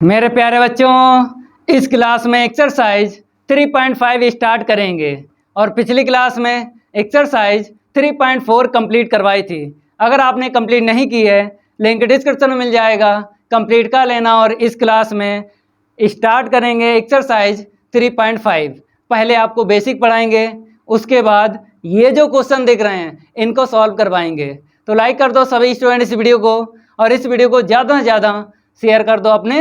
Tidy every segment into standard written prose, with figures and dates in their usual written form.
मेरे प्यारे बच्चों, इस क्लास में एक्सरसाइज 3.5 स्टार्ट करेंगे और पिछली क्लास में एक्सरसाइज 3.4 कंप्लीट करवाई थी। अगर आपने कंप्लीट नहीं की है, लिंक डिस्क्रिप्शन में मिल जाएगा, कंप्लीट कर लेना। और इस क्लास में स्टार्ट करेंगे एक्सरसाइज 3.5। पहले आपको बेसिक पढ़ाएंगे, उसके बाद ये जो क्वेश्चन दिख रहे हैं इनको सॉल्व करवाएंगे। तो लाइक कर दो सभी स्टूडेंट इस वीडियो को, और इस वीडियो को ज़्यादा से ज़्यादा शेयर कर दो अपने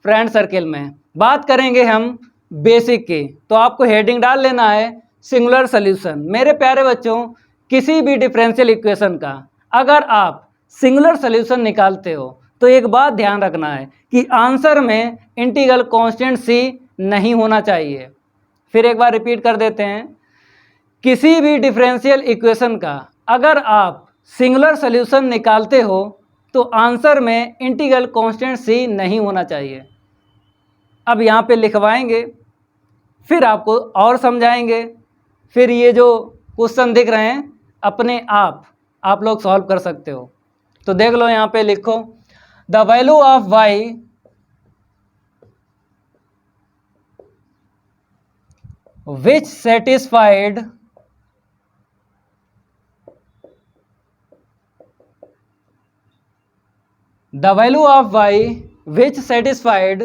फ्रेंड सर्किल में। बात करेंगे हम बेसिक की, तो आपको हेडिंग डाल लेना है सिंगुलर सॉल्यूशन। मेरे प्यारे बच्चों, किसी भी डिफरेंशियल इक्वेशन का अगर आप सिंगुलर सॉल्यूशन निकालते हो तो एक बात ध्यान रखना है कि आंसर में इंटीग्रल कांस्टेंट सी नहीं होना चाहिए। फिर एक बार रिपीट कर देते हैं, किसी भी डिफरेंशियल इक्वेशन का अगर आप सिंगुलर सॉल्यूशन निकालते हो तो आंसर में इंटीग्रल कांस्टेंट सी नहीं होना चाहिए। अब यहाँ पे लिखवाएंगे, फिर आपको और समझाएंगे, फिर ये जो क्वेश्चन दिख रहे हैं अपने आप लोग सॉल्व कर सकते हो। तो देख लो, यहाँ पे लिखो the value of y which satisfied the value of y which satisfied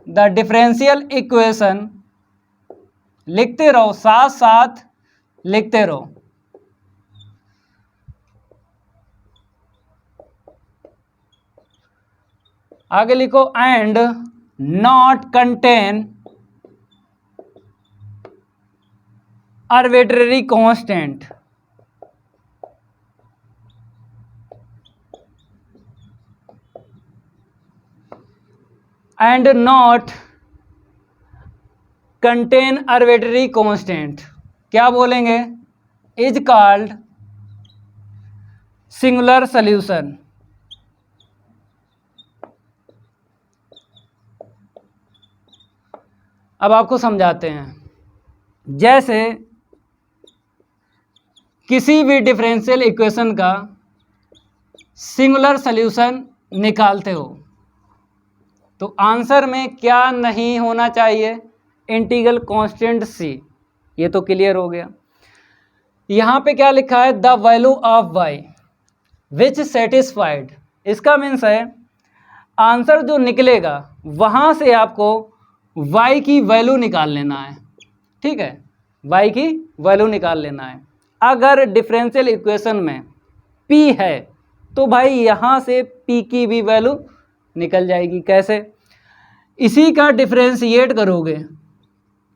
the differential equation, लिखते रहो, साथ साथ लिखते रहो। आगे लिखो and not contain arbitrary constant. And not contain arbitrary constant क्या बोलेंगे? Is called singular solution. अब आपको समझाते हैं। जैसे किसी भी डिफरेंशियल इक्वेशन का सिंगुलर सॉल्यूशन निकालते हो तो आंसर में क्या नहीं होना चाहिए? इंटीग्रल कांस्टेंट सी। ये तो क्लियर हो गया। यहाँ पे क्या लिखा है? The value of y which satisfied. इसका मीन्स है आंसर जो निकलेगा वहाँ से आपको y की वैल्यू निकाल लेना है। ठीक है, y की वैल्यू निकाल लेना है। अगर डिफरेंशियल इक्वेशन में p है तो भाई यहाँ से p की भी वैल्यू निकल जाएगी। कैसे? इसी का डिफरेंशिएट करोगे,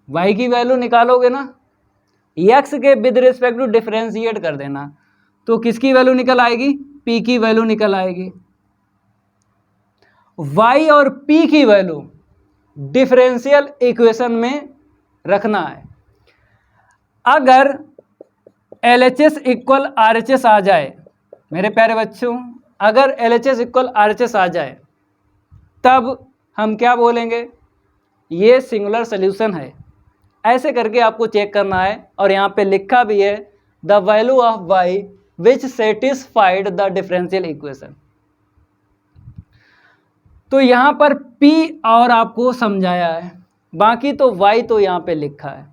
y की वैल्यू निकालोगे ना, x के विद रिस्पेक्ट टू डिफरेंशिएट कर देना, तो किसकी वैल्यू निकल आएगी? p की वैल्यू निकल आएगी। y और p की वैल्यू डिफरेंशियल इक्वेशन में रखना है। अगर LHS इक्वल RHS आ जाए, मेरे प्यारे बच्चों, अगर LHS इक्वल RHS आ जाए तब हम क्या बोलेंगे? ये सिंगुलर सॉल्यूशन है। ऐसे करके आपको चेक करना है। और यहाँ पे लिखा भी है the value of y which satisfied the differential equation. तो यहाँ पर p और आपको समझाया है, बाकी तो y तो यहाँ पे लिखा है।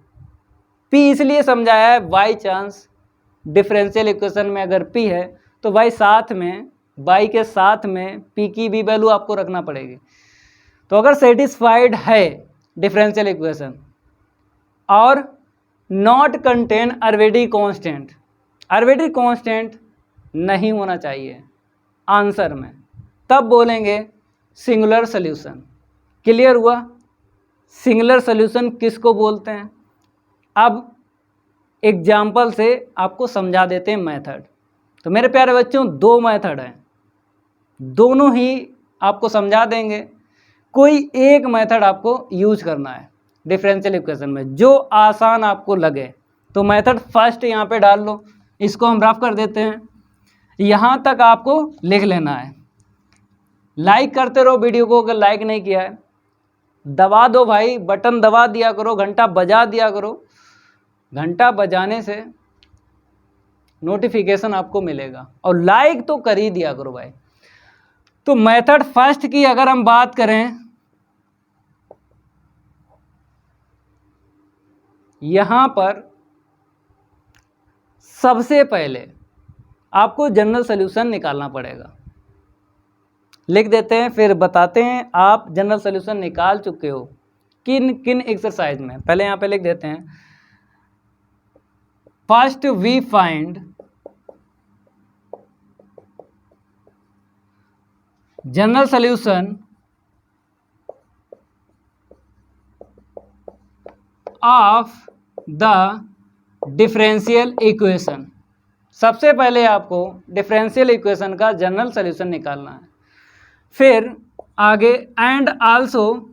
p इसलिए समझाया है, बाई चांस डिफरेंशियल इक्वेशन में अगर p है तो y साथ में, y के साथ में p की भी वैल्यू आपको रखना पड़ेगी। तो अगर सेटिस्फाइड है डिफरेंशियल इक्वेशन और not contain arbitrary constant, arbitrary constant नहीं होना चाहिए आंसर में, तब बोलेंगे सिंगुलर सॉल्यूशन। क्लियर हुआ? सिंगुलर सॉल्यूशन किसको बोलते हैं? अब एग्जाम्पल से आपको समझा देते हैं मेथड। तो मेरे प्यारे बच्चों, दो मेथड हैं, दोनों ही आपको समझा देंगे। कोई एक मेथड आपको यूज करना है डिफरेंशियल इक्वेशन में, जो आसान आपको लगे। तो मेथड फर्स्ट यहाँ पे डाल लो, इसको हम रफ कर देते हैं। यहाँ तक आपको लिख लेना है। लाइक करते रहो वीडियो को, अगर लाइक नहीं किया है दबा दो भाई, बटन दबा दिया करो, घंटा बजा दिया करो। घंटा बजाने से नोटिफिकेशन आपको मिलेगा, और लाइक तो कर ही दिया करो भाई। तो मेथड फर्स्ट की अगर हम बात करें यहाँ पर सबसे पहले आपको जनरल सॉल्यूशन निकालना पड़ेगा। लिख देते हैं, फिर बताते हैं आप जनरल सॉल्यूशन निकाल चुके हो किन किन एक्सरसाइज में। पहले यहाँ पे लिख देते हैं, first we find general solution of the differential equation. सबसे पहले आपको डिफरेंशियल इक्वेशन का जनरल सॉल्यूशन निकालना है। फिर आगे and also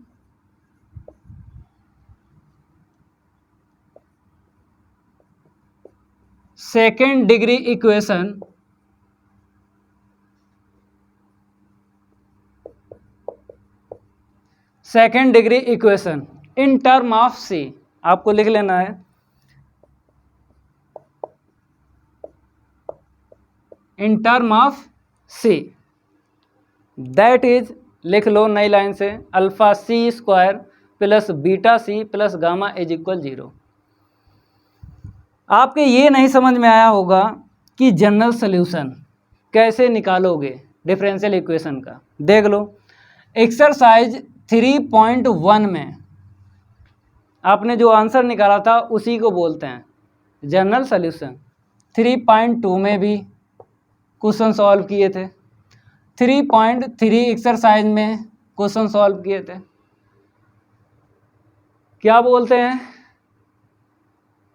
second degree equation in term of c. आपको लिख लेना है in term of c, that is, लिख लो नई लाइन से, alpha c square plus beta c plus gamma is equal 0। आपके ये नहीं समझ में आया होगा कि जनरल सॉल्यूशन कैसे निकालोगे डिफरेंशियल इक्वेशन का। देख लो, एक्सरसाइज 3.1 में आपने जो आंसर निकाला था उसी को बोलते हैं जनरल सॉल्यूशन। 3.2 में भी क्वेश्चन सॉल्व किए थे, 3.3 एक्सरसाइज में क्वेश्चन सॉल्व किए थे। क्या बोलते हैं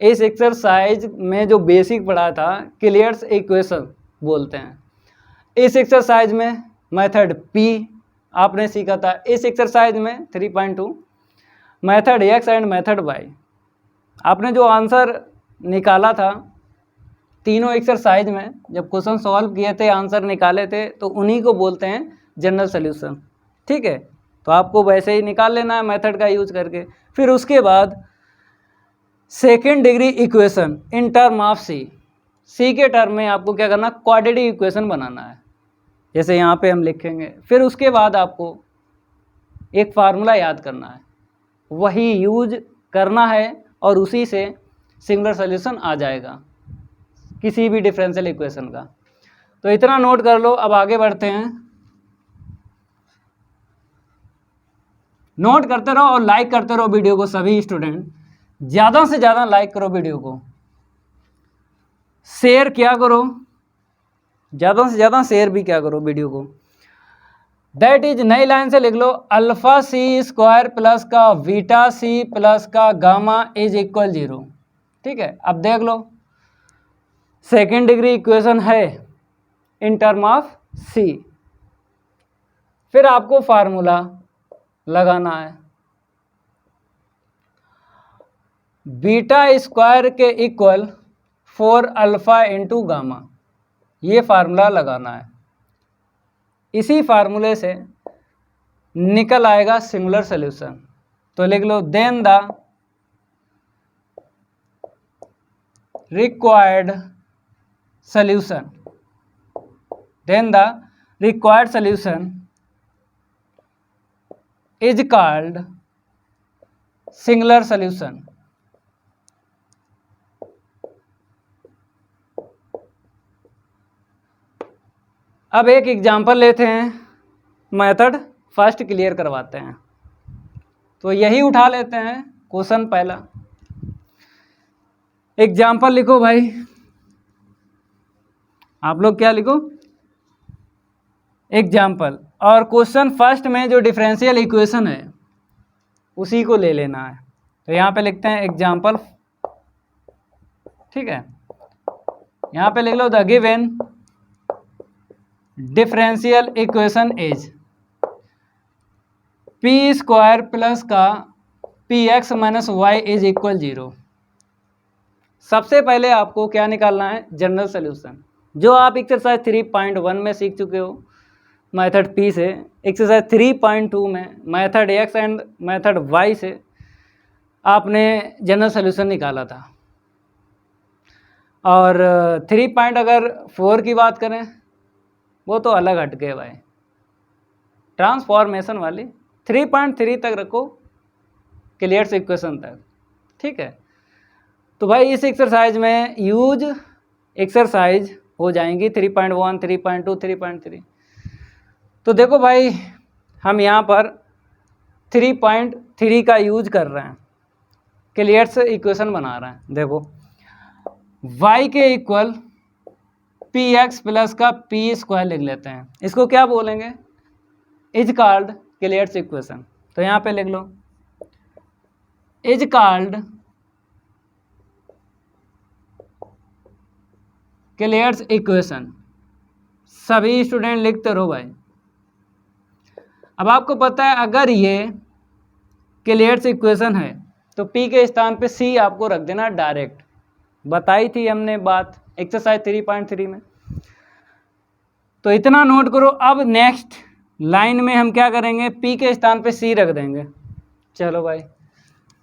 इस एक्सरसाइज में जो बेसिक पढ़ा था, क्लियर्स इक्वेशन बोलते हैं। इस एक्सरसाइज में मेथड पी आपने सीखा था। इस एक्सरसाइज में 3.2 method X and method Y. आपने जो आंसर निकाला था तीनों एक्सरसाइज में, जब क्वेश्चन सॉल्व किए थे, आंसर निकाले थे, तो उन्हीं को बोलते हैं जनरल सॉल्यूशन। ठीक है, तो आपको वैसे ही निकाल लेना है मेथड का यूज करके। फिर उसके बाद second degree equation in term of c. C के टर्म में आपको क्या करना, क्वाड्रेटिक इक्वेशन बनाना है, जैसे यहाँ पे हम लिखेंगे। फिर उसके बाद आपको एक फार्मूला याद करना है, वही यूज करना है और उसी से सिंगुलर सॉल्यूशन आ जाएगा किसी भी डिफरेंशियल इक्वेशन का। तो इतना नोट कर लो। अब आगे बढ़ते हैं, नोट करते रहो और लाइक करते रहो वीडियो को। सभी स्टूडेंट ज़्यादा से ज़्यादा लाइक करो वीडियो को, शेयर क्या करो, ज़्यादा से ज़्यादा शेयर भी क्या करो वीडियो को। दैट इज, नई लाइन से लिख लो, अल्फा सी स्क्वायर प्लस का बीटा सी प्लस का गामा इज इक्वल 0। ठीक है, अब देख लो, सेकेंड डिग्री इक्वेशन है इन टर्म ऑफ सी। फिर आपको फार्मूला लगाना है, बीटा स्क्वायर के इक्वल 4 अल्फा इंटू गामा, ये फार्मूला लगाना है। इसी फार्मूले से निकल आएगा सिंगुलर सॉल्यूशन। तो लिख लो, then the required solution, then the required solution is called singular solution। अब एक एग्जांपल लेते हैं, मेथड फर्स्ट क्लियर करवाते हैं। तो यही उठा लेते हैं क्वेश्चन पहला। एग्जांपल लिखो भाई, आप लोग क्या लिखो, एग्जाम्पल। और क्वेश्चन फर्स्ट में जो डिफरेंशियल इक्वेशन है उसी को ले लेना है। तो यहाँ पे लिखते हैं एग्जाम्पल। ठीक है, यहाँ पे लिख लो, the given differential equation is P square plus का p x minus Y is equal 0। सबसे पहले आपको क्या निकालना है, जनरल सॉल्यूशन, जो आप एक्सरसाइज 3.1 में सीख चुके हो मेथड पी से। एक्सरसाइज 3.2 में method X and method Y से आपने जनरल सॉल्यूशन निकाला था। और 3.4 की बात करें, वो तो अलग हटके भाई, ट्रांसफॉर्मेशन वाली। 3.3 तक रखो, क्लियर्स इक्वेशन तक। ठीक है, तो भाई इस एक्सरसाइज में यूज एक्सरसाइज हो जाएंगी 3.1, 3.2, 3.3। तो देखो भाई हम यहाँ पर 3.3 का यूज कर रहे हैं, क्लियर से इक्वेशन बना रहे हैं। देखो y के इक्वल पी एक्स प्लस का पी स्क्वायर लिख लेते हैं, इसको क्या बोलेंगे, इज कॉल्ड क्लियर इक्वेशन। तो यहाँ पे लिख लो इज कॉल्ड क्लियर इक्वेशन। सभी स्टूडेंट लिखते रहो भाई। अब आपको पता है अगर ये क्लियर इक्वेशन है तो p के स्थान पे c आपको रख देना डायरेक्ट, बताई थी हमने बात एक्सरसाइज 3.3 में। तो इतना नोट करो। अब नेक्स्ट लाइन में हम क्या करेंगे, p के स्थान पे c रख देंगे। चलो भाई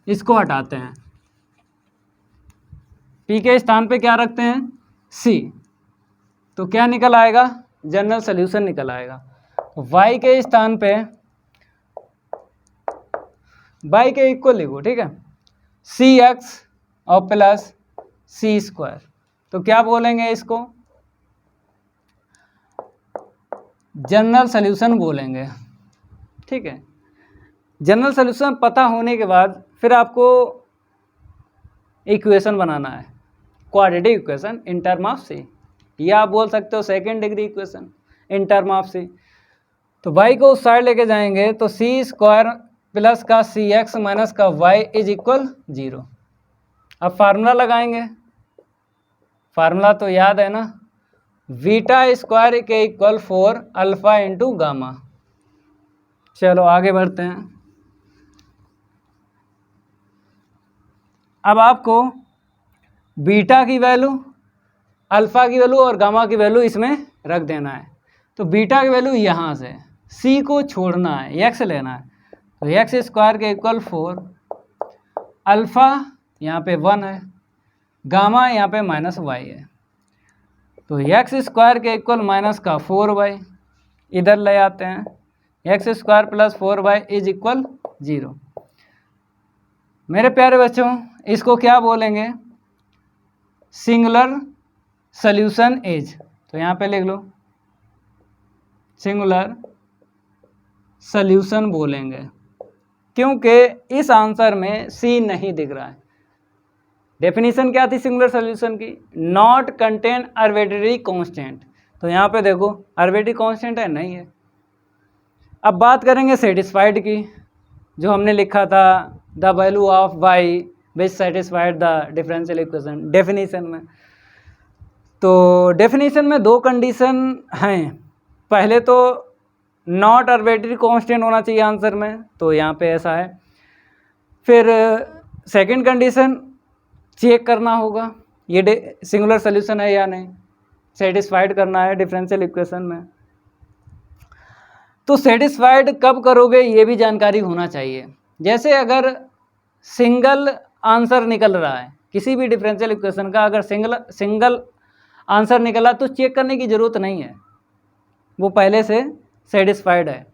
इसको हटाते हैं, p के स्थान पे क्या रखते हैं, c। तो क्या निकल आएगा, जनरल सॉल्यूशन निकल आएगा। y के स्थान पे y के इक्वल लिखो, ठीक है, सी एक्स और प्लस सी स्क्वायर। तो क्या बोलेंगे इसको, जनरल सॉल्यूशन बोलेंगे, ठीक है। जनरल सॉल्यूशन पता होने के बाद फिर आपको इक्वेशन बनाना है, quadratic equation in term of c, या आप बोल सकते हो second degree equation in term of c. तो y को उस साइड लेके जाएंगे तो सी स्क्वायर प्लस का सी एक्स माइनस का y इज इक्वल 0। अब फार्मूला लगाएंगे, फार्मूला तो याद है ना, बीटा स्क्वायर के इक्वल 4 अल्फा इंटू गामा। चलो आगे बढ़ते हैं। अब आपको बीटा की वैल्यू, अल्फा की वैल्यू और गामा की वैल्यू इसमें रख देना है। तो बीटा की वैल्यू यहाँ से, सी को छोड़ना है, एक्स लेना है। तो एक्स स्क्वायर के इक्वल 4, अल्फा यहाँ पे 1 है, गामा यहाँ पे माइनस वाई है। तो एक्स स्क्वायर के इक्वल माइनस का 4y इधर ले आते हैं, x square plus 4y is equal 0। मेरे प्यारे बच्चों इसको क्या बोलेंगे, सिंगुलर सॉल्यूशन इज। तो यहाँ पे लिख लो सिंगुलर सॉल्यूशन बोलेंगे, क्योंकि इस आंसर में सी नहीं दिख रहा है। डेफिनेशन क्या थी सिंगुलर सॉल्यूशन की, नॉट कंटेन आर्बिट्रेरी कांस्टेंट। तो यहाँ पे देखो आर्बिट्रेरी कांस्टेंट है, नहीं है। अब बात करेंगे सेटिस्फाइड की, जो हमने लिखा था the value of y which satisfied the differential equation definition में। तो डेफिनेशन में दो कंडीशन हैं, पहले तो नॉट आर्बिट्रेरी कांस्टेंट होना चाहिए आंसर में, तो यहाँ पे ऐसा है। फिर सेकंड कंडीशन चेक करना होगा ये सिंगुलर सॉल्यूशन है या नहीं, सेटिस्फाइड करना है डिफरेंशियल इक्वेशन में। तो सेटिस्फाइड कब करोगे ये भी जानकारी होना चाहिए। जैसे अगर सिंगल आंसर निकल रहा है किसी भी डिफरेंशियल इक्वेशन का, अगर सिंगल आंसर निकला तो चेक करने की ज़रूरत नहीं है, वो पहले से सेटिस्फाइड है।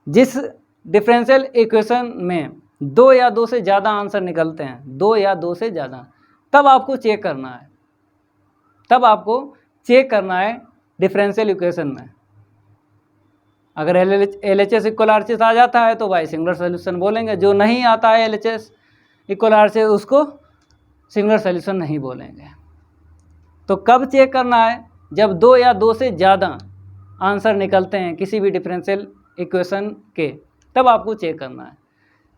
जिस डिफरेंशियल इक्वेशन में 2 या 2 से ज़्यादा आंसर निकलते हैं, 2 या 2 से ज़्यादा, तब आपको चेक करना है, तब आपको चेक करना है डिफरेंशियल इक्वेशन में। अगर LHS इक्वल RHS आ जाता है तो भाई सिंगुलर सॉल्यूशन बोलेंगे, जो नहीं आता है LHS इक्वल RHS उसको सिंगुलर सॉल्यूशन नहीं बोलेंगे। तो कब चेक करना है, जब 2 या 2 से ज़्यादा आंसर निकलते हैं किसी भी डिफरेंशियल इक्वेशन के, तब आपको चेक करना है।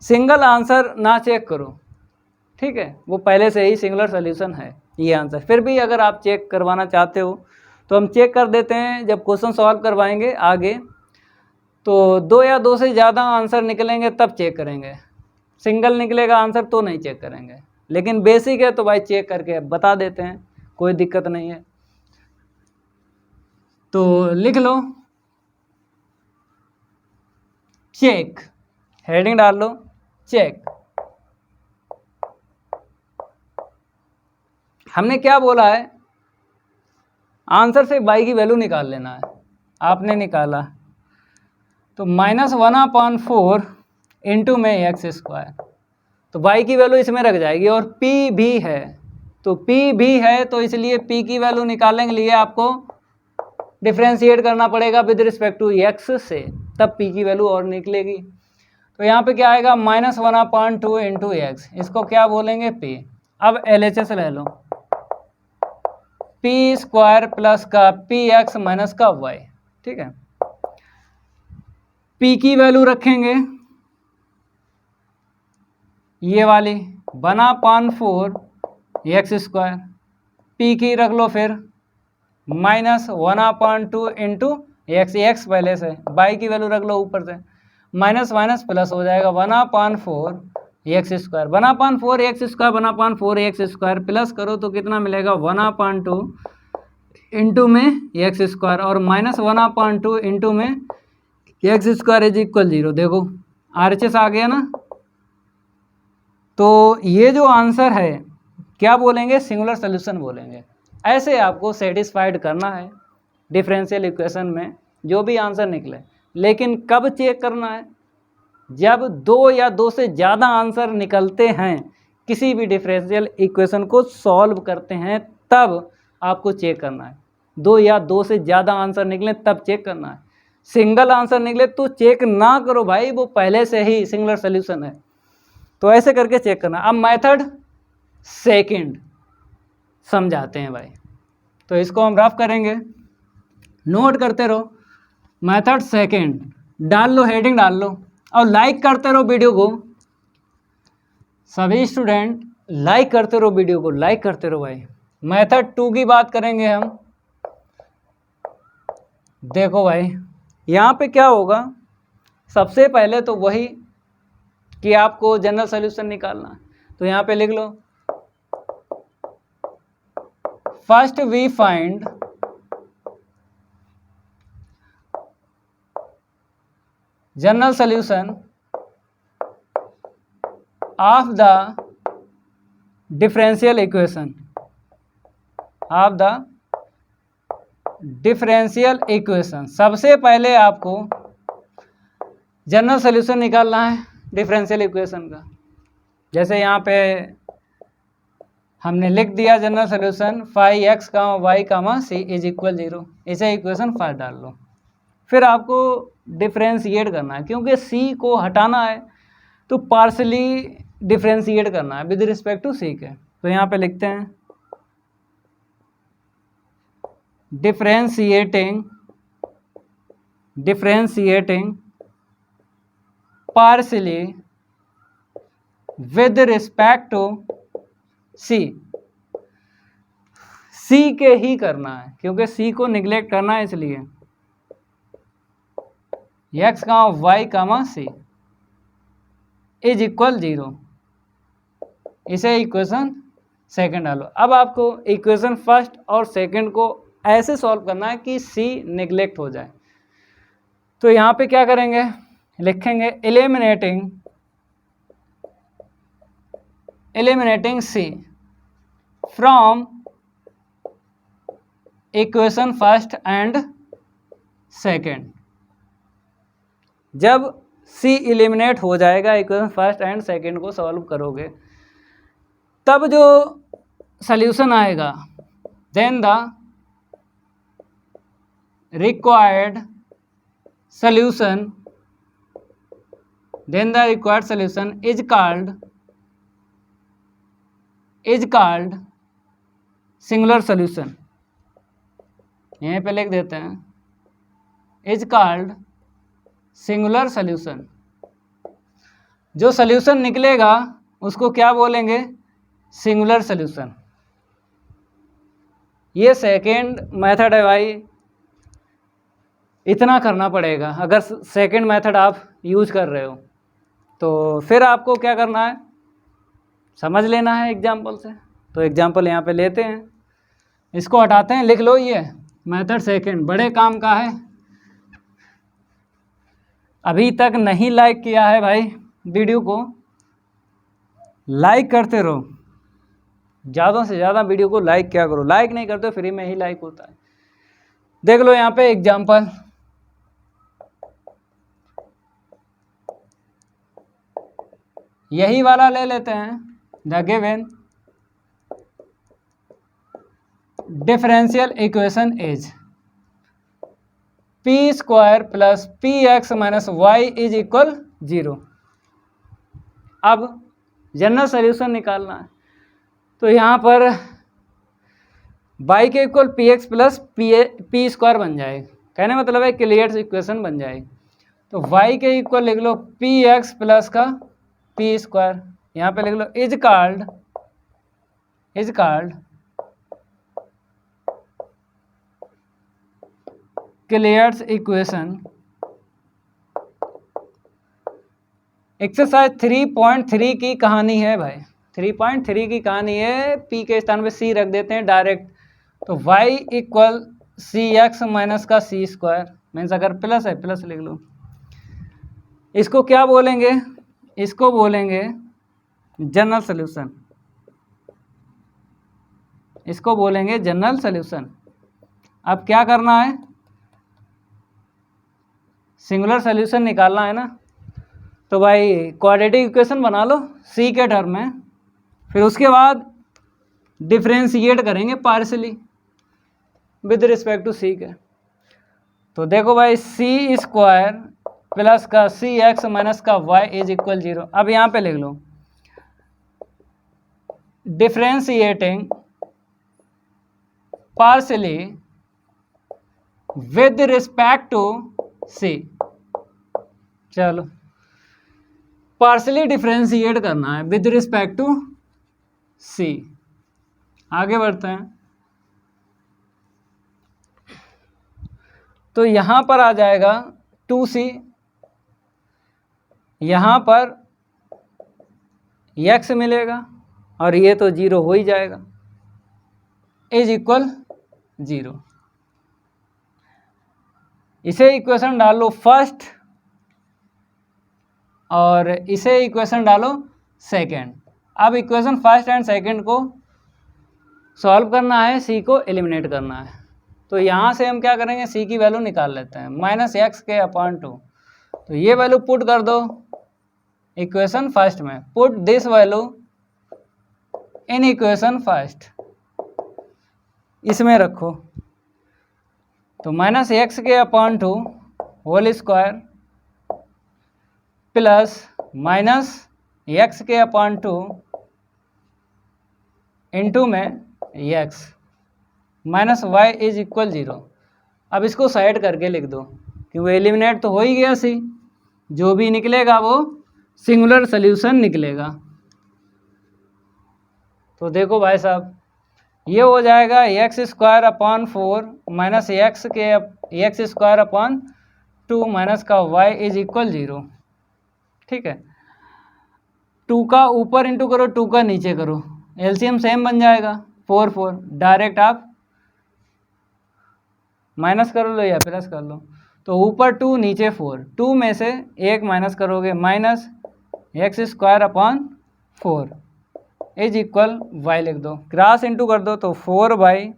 सिंगल आंसर ना चेक करो, ठीक है, वो पहले से ही सिंगुलर सॉल्यूशन है ये आंसर। फिर भी अगर आप चेक करवाना चाहते हो तो हम चेक कर देते हैं, जब क्वेश्चन सॉल्व करवाएंगे आगे तो 2 या 2 से ज़्यादा आंसर निकलेंगे तब चेक करेंगे, सिंगल निकलेगा आंसर तो नहीं चेक करेंगे। लेकिन बेसिक है तो भाई चेक करके बता देते हैं, कोई दिक्कत नहीं है। तो लिख लो चेक, हेडिंग डाल लो चेक। हमने क्या बोला है, आंसर से y की वैल्यू निकाल लेना है, आपने निकाला तो -1/4 इंटू में एक्स स्क्वायर। तो y की वैल्यू इसमें रख जाएगी और p भी है, तो p भी है तो इसलिए p की वैल्यू निकालने के लिए आपको डिफ्रेंशिएट करना पड़ेगा विद रिस्पेक्ट टू x से, तब p की वैल्यू और निकलेगी। तो यहाँ पे क्या आएगा -1/2 इंटू एक्स, इसको क्या बोलेंगे p। अब LHS ले लो, p स्क्वायर प्लस का px माइनस का y, ठीक है। p की वैल्यू रखेंगे ये वाली 1/4 एक्स स्क्वायर, p की रख लो फिर -1/2 इंटू एक्स, एक्स पहले से, y की वैल्यू रख लो ऊपर से, माइनस माइनस प्लस हो जाएगा 1/4 x square, 1/4 x square 1/4 x square plus करो तो कितना मिलेगा 1/2 इंटू में एक्स स्क्वायर और -1/2 इंटू में एक्स स्क्वायर इज इक्वल 0। देखो RHS आ गया ना। तो ये जो आंसर है क्या बोलेंगे, सिंगुलर सोल्यूशन बोलेंगे। ऐसे आपको सेटिस्फाइड करना है डिफरेंशियल इक्वेशन में जो भी आंसर निकले। लेकिन कब चेक करना है, जब 2 या 2 से ज़्यादा आंसर निकलते हैं, किसी भी डिफरेंशियल इक्वेशन को सॉल्व करते हैं तब आपको चेक करना है। 2 या 2 से ज़्यादा आंसर निकले तब चेक करना है। सिंगल आंसर निकले तो चेक ना करो भाई, वो पहले से ही सिंगुलर सोल्यूशन है। तो ऐसे करके चेक करना। अब मेथड सेकंड समझाते हैं भाई, तो इसको हम रफ करेंगे, नोट करते रहो। मेथड सेकंड डाल लो, हेडिंग डाल लो और लाइक करते रहो वीडियो को। सभी स्टूडेंट लाइक करते रहो वीडियो को, लाइक करते रहो भाई। मेथड 2 की बात करेंगे हम। देखो भाई यहाँ पे क्या होगा, सबसे पहले तो वही कि आपको जनरल सॉल्यूशन निकालना है। तो यहाँ पे लिख लो, first we find general solution of the differential equation, of the differential equation. सबसे पहले आपको जनरल सॉल्यूशन निकालना है डिफरेंशियल इक्वेशन का। जैसे यहाँ पे हमने लिख दिया general solution 5x, y, c is equal 0, इसे इक्वेशन 5 डाल लो। फिर आपको डिफरेंशिएट करना है, क्योंकि c को हटाना है तो पार्शली डिफरेंशिएट करना है विद रिस्पेक्ट टू c के। तो यहाँ पे लिखते हैं differentiating partially with respect to c। c के ही करना है क्योंकि c को निगलेक्ट करना है, इसलिए x, y, c is equal 0, इसे इक्वेशन सेकंड डालो। अब आपको इक्वेशन फर्स्ट और सेकंड को ऐसे सॉल्व करना है कि c निगलेक्ट हो जाए। तो यहाँ पे क्या करेंगे, लिखेंगे eliminating c from equation first and second. जब c एलिमिनेट हो जाएगा इक्वेशन फर्स्ट एंड सेकंड को सॉल्व करोगे, तब जो सॉल्यूशन आएगा, then the required solution is called singular solution. यहीं पे लिख देते हैं, इज कॉल्ड सिंगुलर सॉल्यूशन। जो सॉल्यूशन निकलेगा उसको क्या बोलेंगे, सिंगुलर सॉल्यूशन। ये सेकेंड मेथड है भाई, इतना करना पड़ेगा। अगर सेकेंड मेथड आप यूज कर रहे हो तो फिर आपको क्या करना है, समझ लेना है एग्जाम्पल से। तो एग्जाम्पल यहाँ पे लेते हैं, इसको हटाते हैं, लिख लो ये मेथड सेकेंड बड़े काम का है। अभी तक नहीं लाइक किया है भाई वीडियो को, लाइक करते रहो, ज़्यादा से ज़्यादा वीडियो को लाइक क्या करो। लाइक नहीं करते फ्री में ही लाइक होता है। देख लो यहाँ पे एग्जाम्पल, यही वाला ले लेते हैं, the given differential equation is P square plus P x minus Y is equal 0। अब जनरल सोल्यूशन निकालना है, तो यहाँ पर y के equal P x plus P square बन जाएगा, कहने मतलब है क्लियर इक्वेशन बन जाएगी। तो y के इक्वल लिख लो पी एक्स प्लस का पी स्क्वायर, यहाँ पे लिख लो is called Clairaut's equation. Exercise 3.3 की कहानी है भाई, 3.3 की कहानी है। p के स्थान पे c रख देते हैं डायरेक्ट, तो y equal C x minus का सी स्क्वायर, मीन्स अगर प्लस है प्लस लिख लो। इसको क्या बोलेंगे, इसको बोलेंगे जनरल सोल्यूशन, इसको बोलेंगे जनरल सोल्यूशन। अब क्या करना है, सिंगुलर सोल्यूशन निकालना है ना, तो भाई क्वाड्रेटिक इक्वेशन बना लो c के टर्म में, फिर उसके बाद डिफ्रेंशिएट करेंगे partially with respect to c के। तो देखो भाई सी स्क्वायर प्लस का सी एक्स माइनस का वाई इज इक्वल 0। अब यहाँ पे लिख लो differentiating partially with respect to c. चलो पार्शली डिफ्रेंशिएट करना है विद रिस्पेक्ट टू सी, आगे बढ़ते हैं। तो यहाँ पर आ जाएगा 2c, यहाँ पर x मिलेगा और ये तो 0 हो ही जाएगा, इज इक्वल 0। इसे इक्वेशन डालो फर्स्ट और इसे इक्वेशन डालो सेकंड। अब इक्वेशन फर्स्ट एंड सेकंड को सॉल्व करना है, सी को एलिमिनेट करना है। तो यहाँ से हम क्या करेंगे, सी की वैल्यू निकाल लेते हैं, माइनस एक्स के अपॉन 2। तो ये वैल्यू पुट कर दो इक्वेशन फर्स्ट में, put this value in equation first, इसमें रखो। तो माइनस एक्स के upon 2 whole square plus minus X के अपॉन 2 इंटू में X minus Y is equal 0। अब इसको साइड करके लिख दो, क्योंकि एलिमिनेट तो हो ही गया सी, जो भी निकलेगा वो सिंगुलर सोल्यूशन निकलेगा। तो देखो भाई साहब, ये हो जाएगा x square upon 4 minus X square upon 2 minus का वाई इज इक्वल 0। ठीक है, 2 का ऊपर इंटू करो, 2 का नीचे करो, एलसीएम सेम बन जाएगा 4 डायरेक्ट आप माइनस कर लो या प्लस कर लो। तो ऊपर 2 नीचे 4, 2 में से 1 माइनस करोगे, minus X square upon 4 is equal Y लिख दो, क्रॉस इंटू कर दो, तो 4 बाई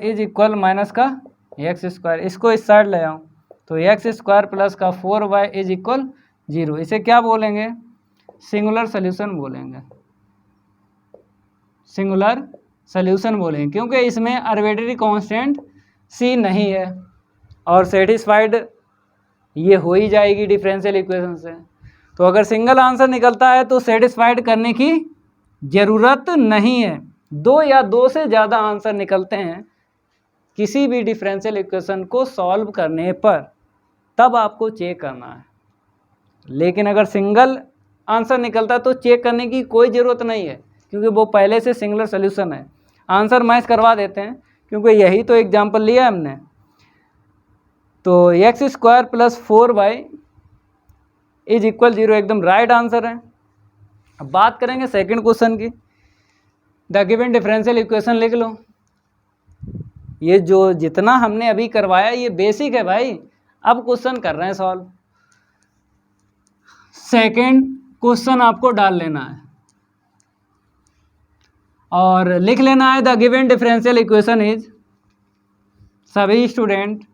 इज इक्वल माइनस का एक्स स्क्वायर। इसको इस साइड ले आओ, तो एक्स स्क्वायर प्लस का 4y इज इक्वल 0। इसे क्या बोलेंगे, सिंगुलर सोल्यूशन बोलेंगे, सिंगुलर सोल्यूशन बोलेंगे, क्योंकि इसमें आर्बिट्रेरी कांस्टेंट c नहीं है और सेटिस्फाइड ये हो ही जाएगी डिफरेंशियल इक्वेशन से। तो अगर सिंगल आंसर निकलता है तो सेटिस्फाइड करने की ज़रूरत नहीं है, 2 या 2 से ज़्यादा आंसर निकलते हैं किसी भी डिफरेंशियल इक्वेशन को सॉल्व करने पर, तब आपको चेक करना है। लेकिन अगर सिंगल आंसर निकलता है तो चेक करने की कोई ज़रूरत नहीं है, क्योंकि वो पहले से सिंगुलर सोल्यूशन है। आंसर मैच करवा देते हैं, क्योंकि यही तो एग्जांपल लिया है हमने। तो x square plus 4y is equal 0 एकदम राइट आंसर है। अब बात करेंगे सेकंड क्वेश्चन की। द गिवन डिफरेंशियल इक्वेशन लिख लो। ये जो जितना हमने अभी करवाया ये बेसिक है भाई, अब क्वेश्चन कर रहे हैं सॉल्व। सेकंड क्वेश्चन आपको डाल लेना है और लिख लेना है the given differential equation is, सभी स्टूडेंट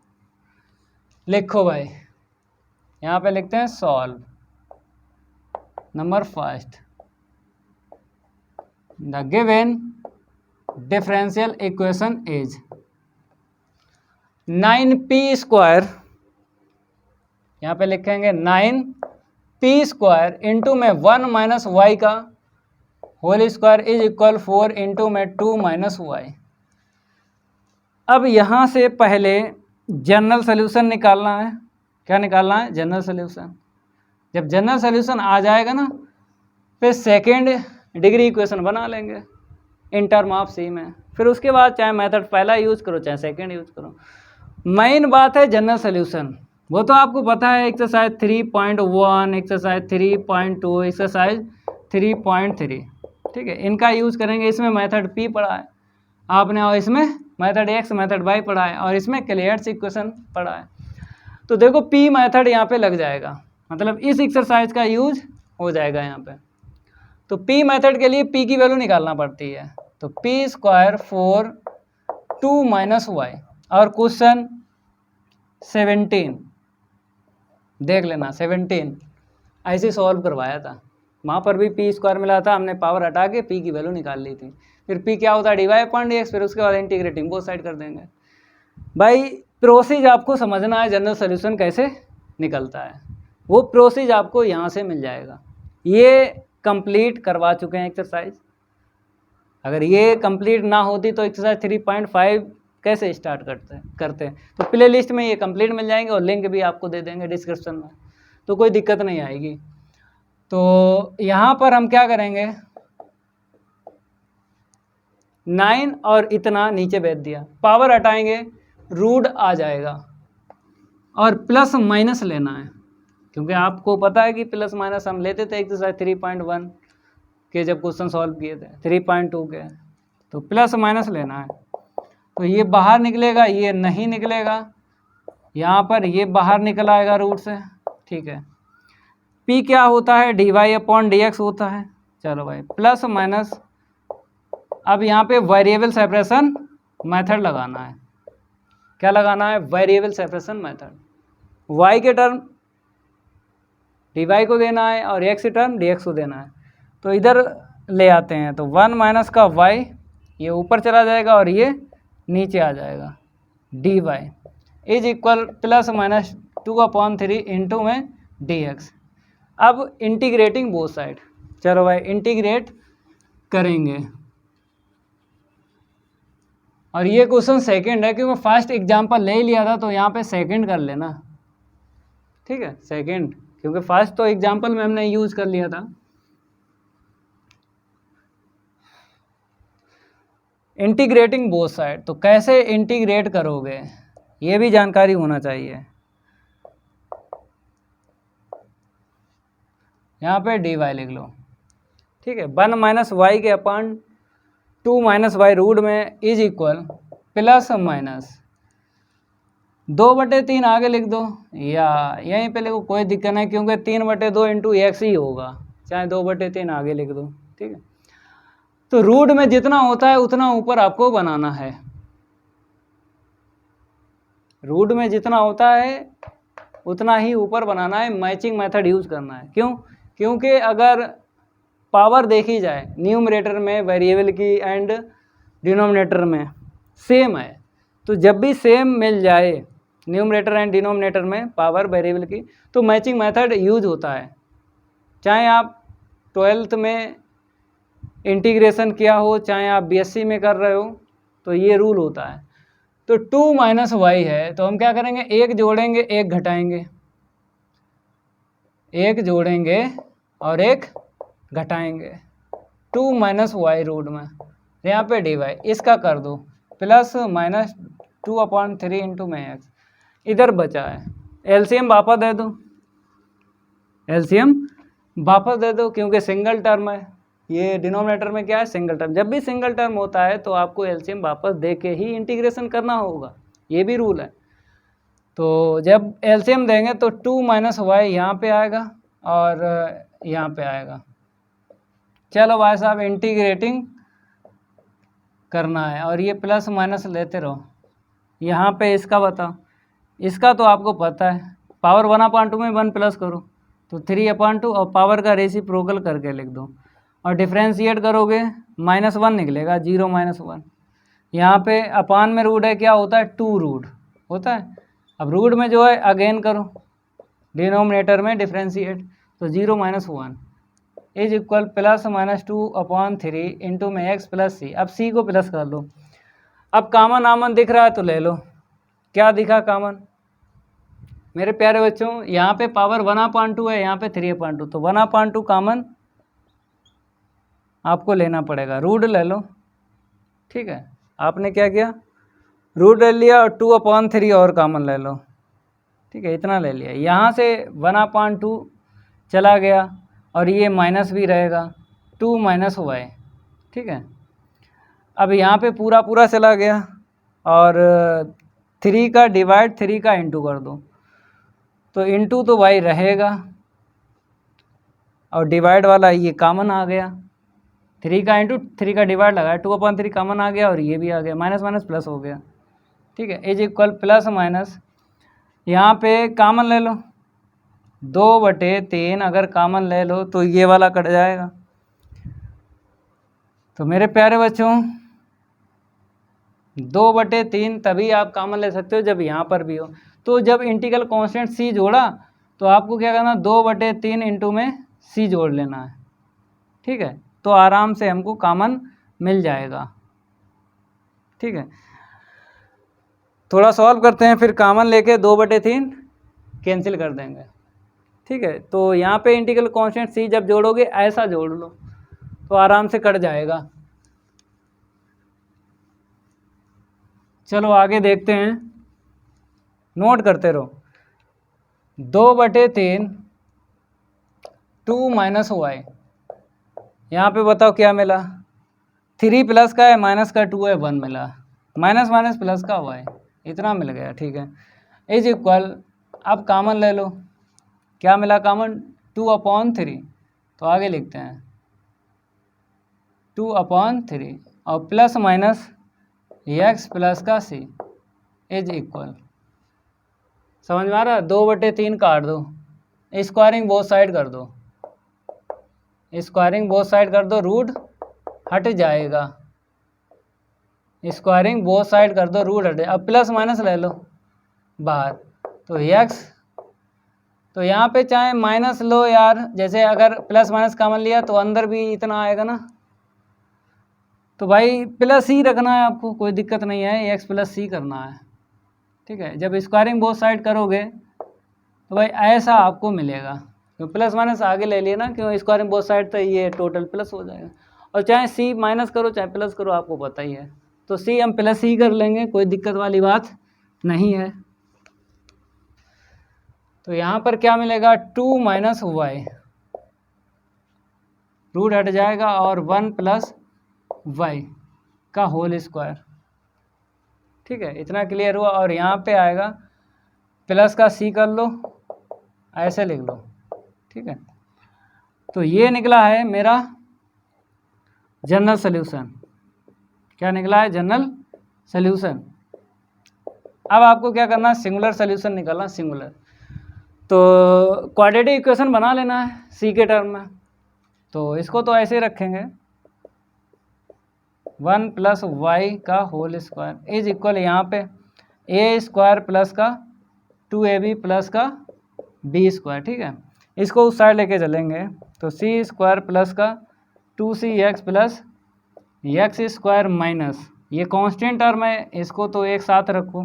लिखो भाई, यहाँ पे लिखते हैं solve. Number first, the given differential equation is 9p², यहाँ पे लिखेंगे 9p² इंटू में 1 माइनस वाई का whole square is equal 4 into में 2 माइनस वाई। अब यहाँ से पहले जनरल सोल्यूशन निकालना है। क्या निकालना है? General solution. जब जनरल सोल्यूशन आ जाएगा ना, फिर सेकेंड डिग्री इक्वेशन बना लेंगे इन टर्म ऑफ सी में। फिर उसके बाद चाहे मेथड पहला यूज करो चाहे सेकेंड यूज करो। मेन बात है जनरल सोल्यूशन, वो तो आपको पता है। एक्सरसाइज 3.1, एक्सरसाइज 3.2, एक्सरसाइज 3.3, ठीक है, इनका यूज़ करेंगे। इसमें मेथड पी पढ़ा है आपने, और इसमें मेथड एक्स मेथड वाई पढ़ा है, और इसमें क्लियर्स इक्वेशन पढ़ा है। तो देखो पी मेथड यहाँ पे लग जाएगा, मतलब इस एक्सरसाइज का यूज हो जाएगा यहाँ पे। तो पी मेथड के लिए पी की वैल्यू निकालना पड़ती है। तो p² 4 2 माइनस वाई, और क्वेश्चन 17 देख लेना, 17 ऐसे सॉल्व करवाया था, वहाँ पर भी p² मिला था, हमने पावर हटा के p की वैल्यू निकाल ली थी। फिर p क्या होता है? dy/dx, फिर उसके बाद इंटीग्रेटिंग बोथ साइड कर देंगे। भाई प्रोसेस आपको समझना है, जनरल सोल्यूशन कैसे निकलता है, वो प्रोसेस आपको यहाँ से मिल जाएगा। ये कंप्लीट करवा चुके हैं एक्सरसाइज। अगर ये कंप्लीट ना होती तो एक्सरसाइज 3.5 कैसे स्टार्ट करते तो प्ले लिस्ट में ये कंप्लीट मिल जाएंगे, और लिंक भी आपको दे देंगे डिस्क्रिप्शन में, तो कोई दिक्कत नहीं आएगी। तो यहाँ पर हम क्या करेंगे, 9 और इतना नीचे भेज दिया, पावर हटाएंगे रूट आ जाएगा, और प्लस माइनस लेना है, क्योंकि आपको पता है कि प्लस माइनस हम लेते थे एक्सरसाइज 3.1 के जब क्वेश्चन सॉल्व किए थे, 3.2 के। तो प्लस माइनस लेना है। तो ये बाहर निकलेगा, ये नहीं निकलेगा, यहाँ पर ये बाहर निकल आएगा रूट से, ठीक है। p क्या होता है? dy/dx होता है। चलो भाई प्लस माइनस, अब यहाँ पे वेरिएबल सेपरेशन मेथड लगाना है। क्या लगाना है? Variable separation method. y के टर्म dy को देना है, और x के टर्म dx को देना है। तो इधर ले आते हैं, तो 1 माइनस का y ये ऊपर चला जाएगा, और ये नीचे आ जाएगा, dy is equal plus minus 2/3 into में dx। अब इंटीग्रेटिंग बोथ साइड, चलो भाई इंटीग्रेट करेंगे। और ये क्वेश्चन सेकंड है, क्योंकि फर्स्ट एग्जांपल ले लिया था, तो यहाँ पे सेकंड कर लेना, ठीक है, सेकंड, क्योंकि फर्स्ट तो एग्जांपल में हमने यूज कर लिया था। इंटीग्रेटिंग बोथ साइड, तो कैसे इंटीग्रेट करोगे ये भी जानकारी होना चाहिए। यहाँ पे dy लिख लो, ठीक है, 1 माइनस वाई के अपॉन 2 माइनस वाई रूट में इज इक्वल प्लस माइनस 2/3 आगे लिख दो, या यहीं पे लिखो, कोई दिक्कत नहीं, क्योंकि 3/2 इंटू एक्स ही होगा, चाहे 2/3 आगे लिख दो, ठीक है। तो रूट में जितना होता है उतना ऊपर आपको बनाना है, रूट में जितना होता है उतना ही ऊपर बनाना है, मैचिंग मेथड यूज करना है। क्यों? क्योंकि अगर पावर देखी जाए न्यूमरेटर में वेरिएबल की एंड डिनोमिनेटर में सेम है, तो जब भी सेम मिल जाए न्यूमरेटर एंड डिनोमिनेटर में पावर वेरिएबल की, तो मैचिंग मेथड यूज होता है। चाहे आप 12th में इंटीग्रेशन किया हो, चाहे आप बीएससी में कर रहे हो, तो ये रूल होता है। तो 2 माइनस वाई है, तो हम क्या करेंगे, एक जोड़ेंगे एक घटाएंगे, एक जोड़ेंगे और एक घटाएंगे, 2 माइनस वाई रूट में, यहाँ पे dy इसका कर दो प्लस माइनस 2/3 इंटू में एक्स, इधर बचा है। एलसीएम वापस दे दो, एलसीएम वापस दे दो, क्योंकि सिंगल टर्म है, ये डिनोमिनेटर में क्या है, सिंगल टर्म। जब भी सिंगल टर्म होता है तो आपको एलसीएम वापस दे के ही इंटीग्रेशन करना होगा, ये भी रूल है। तो जब एलसीएम देंगे तो 2 माइनस वाई यहाँ पे आएगा और यहाँ पे आएगा। चलो भाई साहब इंटीग्रेटिंग करना है, और ये प्लस माइनस लेते रहो। यहाँ पे इसका बताओ, इसका तो आपको पता है, पावर 1/2 में 1 प्लस करो, तो 3/2 और पावर का रेसिप्रोकल करके लिख दो और डिफ्रेंशिएट करोगे -1 निकलेगा, 0 -1। यहाँ पे अपान में रूट है, क्या होता है 2 रूट होता है। अब रूट में जो है अगेन करो, डिनोमिनेटर में डिफ्रेंशिएट, तो 0 -1 इज इक्वल +-2/3 इंटू में x प्लस सी। अब सी को प्लस कर लो। अब कामन आमन दिख रहा है तो ले लो। क्या दिखा कामन मेरे प्यारे बच्चों? यहाँ पे पावर 1/2 है, यहाँ पे 3/2, तो 1/2 कामन आपको लेना पड़ेगा, रूट ले लो। ठीक है, आपने क्या किया, रूट ले लिया और 2/3 और कामन ले लो। ठीक है, इतना ले लिया। यहाँ से 1/2 चला गया और ये माइनस भी रहेगा, 2 - y। ठीक है, अब यहाँ पे पूरा पूरा चला गया और 3 का डिवाइड 3 का इंटू कर दो, तो इंटू तो y रहेगा और डिवाइड वाला ये कामन आ गया, 3 का इंटू 3 का डिवाइड लगाया, 2/3 कामन आ गया और ये भी आ गया, माइनस माइनस प्लस हो गया। ठीक है, इज इक्वल +- यहाँ पे कामन ले लो, 2/3 अगर कामन ले लो तो ये वाला कट जाएगा। तो मेरे प्यारे बच्चों 2/3 तभी आप कामन ले सकते हो जब यहाँ पर भी हो। तो जब इंटीग्रल कांस्टेंट c जोड़ा तो आपको क्या करना, 2/3 इंटू में c जोड़ लेना है। ठीक है, तो आराम से हमको कामन मिल जाएगा। ठीक है, थोड़ा सॉल्व करते हैं, फिर कामन लेके 2/3 कैंसिल कर देंगे। ठीक है, तो यहाँ पे इंटीग्रल कांस्टेंट c जब जोड़ोगे ऐसा जोड़ लो तो आराम से कट जाएगा। चलो आगे देखते हैं, नोट करते रहो। 2/3 2 - y, यहाँ पे बताओ क्या मिला, 3 प्लस का है, माइनस का 2 है, 1 मिला, माइनस माइनस प्लस का y, इतना मिल गया। ठीक है, इज इक्वल, अब कामन ले लो, क्या मिला कामन, 2/3, तो आगे लिखते हैं 2/3 और प्लस माइनस x प्लस का c इज इक्वल, समझ में आ रहा है, 2/3 काट दो, स्क्वायरिंग बोथ साइड कर दो, स्क्वायरिंग बोथ साइड कर दो, रूट हट जाएगा, स्क्वायरिंग बोथ साइड कर दो, रूट हट जाएगा। अब प्लस माइनस ले लो बाहर, तो x, तो यहाँ पे चाहे माइनस लो यार, जैसे अगर प्लस माइनस कॉमन लिया तो अंदर भी इतना आएगा ना, तो भाई प्लस ही रखना है आपको, कोई दिक्कत नहीं है, x प्लस सी करना है। ठीक है, जब स्क्वायरिंग बोथ साइड करोगे तो भाई ऐसा आपको मिलेगा, क्यों प्लस माइनस आगे ले लिए ना, क्यों स्क्वायरिंग बोथ साइड तो ये टोटल प्लस हो जाएगा। और चाहे c माइनस करो चाहे प्लस करो, आपको पता ही है, तो c हम प्लस ही कर लेंगे, कोई दिक्कत वाली बात नहीं है। तो यहाँ पर क्या मिलेगा, 2 - y, रूट हट जाएगा और 1 + y का होल स्क्वायर। ठीक है, इतना क्लियर हुआ। और यहाँ पे आएगा प्लस का c कर लो, ऐसे लिख लो। ठीक है, तो ये निकला है मेरा जनरल सॉल्यूशन। क्या निकला है, जनरल सॉल्यूशन। अब आपको क्या करना है, सिंगुलर सॉल्यूशन निकालना, सिंगुलर। तो क्वाड्रेटिक इक्वेशन बना लेना है c के टर्म में, तो इसको तो ऐसे रखेंगे 1 + y का होल स्क्वायर इज इक्वल, यहाँ पे a² प्लस का 2ab प्लस का b²। ठीक है, इसको उस साइड लेके चलेंगे, तो c² प्लस का 2cx प्लस x² माइनस, ये कांस्टेंट टर्म है, इसको तो एक साथ रखो,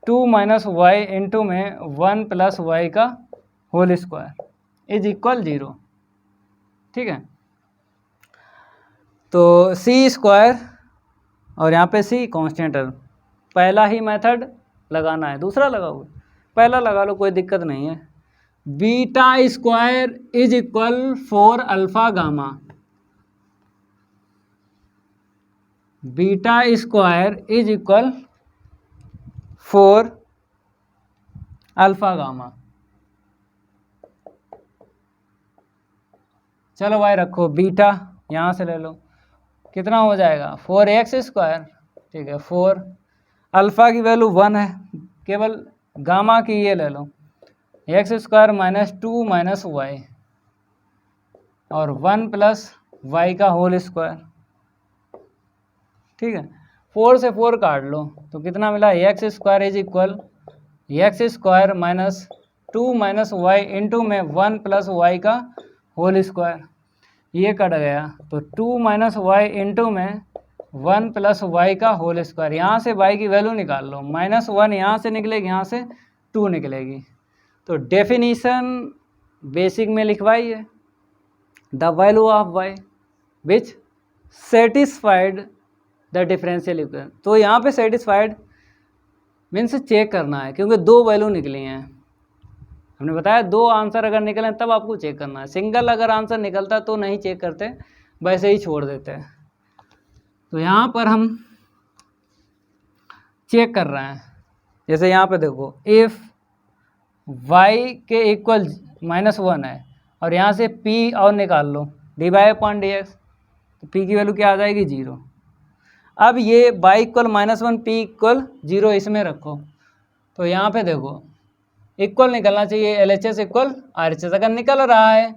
2 - y इंटू में 1 + y का होल स्क्वायर इज इक्वल 0। ठीक है, तो c² और यहाँ पे c कांस्टेंट टर्म, पहला ही मेथड लगाना है, दूसरा लगाओगे, पहला लगा लो, कोई दिक्कत नहीं है। β² is equal 4 alpha gamma, β² is equal 4 alpha gamma. चलो भाई रखो, बीटा यहाँ से ले लो, कितना हो जाएगा 4x²। ठीक है, 4 अल्फ़ा की वैल्यू 1 है, केवल गामा की ये ले लो, x square minus 2 minus y और 1 प्लस वाई का होल स्क्वायर। ठीक है, 4 से 4 काट लो तो कितना मिला, X square is equal X square minus 2 minus Y into में 1 प्लस वाई का होल स्क्वायर। ये कट गया तो 2 माइनस वाई इंटू में 1 प्लस वाई का होल स्क्वायर। यहाँ से वाई की वैल्यू निकाल लो, -1 यहाँ से निकलेगी, यहाँ से 2 निकलेगी। तो डेफिनीशन बेसिक में लिखवाई है, the value of Y which satisfied the differential equation. तो यहाँ पे सेटिस्फाइड मीन्स चेक करना है, क्योंकि 2 वैल्यू निकली हैं। हमने बताया 2 आंसर अगर निकले तब आपको चेक करना है, सिंगल अगर आंसर निकलता तो नहीं चेक करते, वैसे ही छोड़ देते हैं। तो यहाँ पर हम चेक कर रहे हैं, जैसे यहाँ पे देखो इफ़ y के इक्वल -1 है और यहाँ से p और निकाल लो dy/dx, तो p की वैल्यू क्या आ जाएगी 0। अब ये y इक्वल -1 p इक्वल 0 इसमें रखो, तो यहाँ पे देखो इक्वल निकलना चाहिए, LHS इक्वल RHS अगर निकल रहा है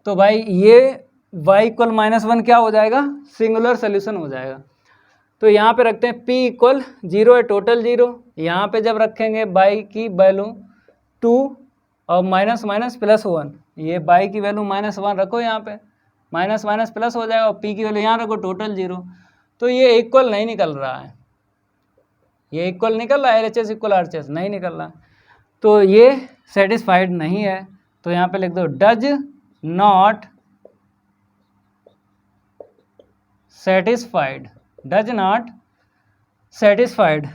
तो भाई ये y इक्वल -1 क्या हो जाएगा, सिंगुलर सोल्यूशन हो जाएगा। तो यहाँ पे रखते हैं p इक्वल 0 है, टोटल 0। यहाँ पे जब रखेंगे y की वैल्यू 2 और माइनस माइनस प्लस 1, ये y की वैल्यू -1 रखो, यहाँ पे माइनस माइनस प्लस हो जाएगा और p की वैल्यू यहाँ रखो, टोटल 0। तो ये इक्वल नहीं निकल रहा है, ये इक्वल निकल रहा है, LHS इक्वल RHS नहीं निकल रहा, तो ये सेटिस्फाइड नहीं है। तो यहाँ पे लिख दो does not satisfied, does not satisfied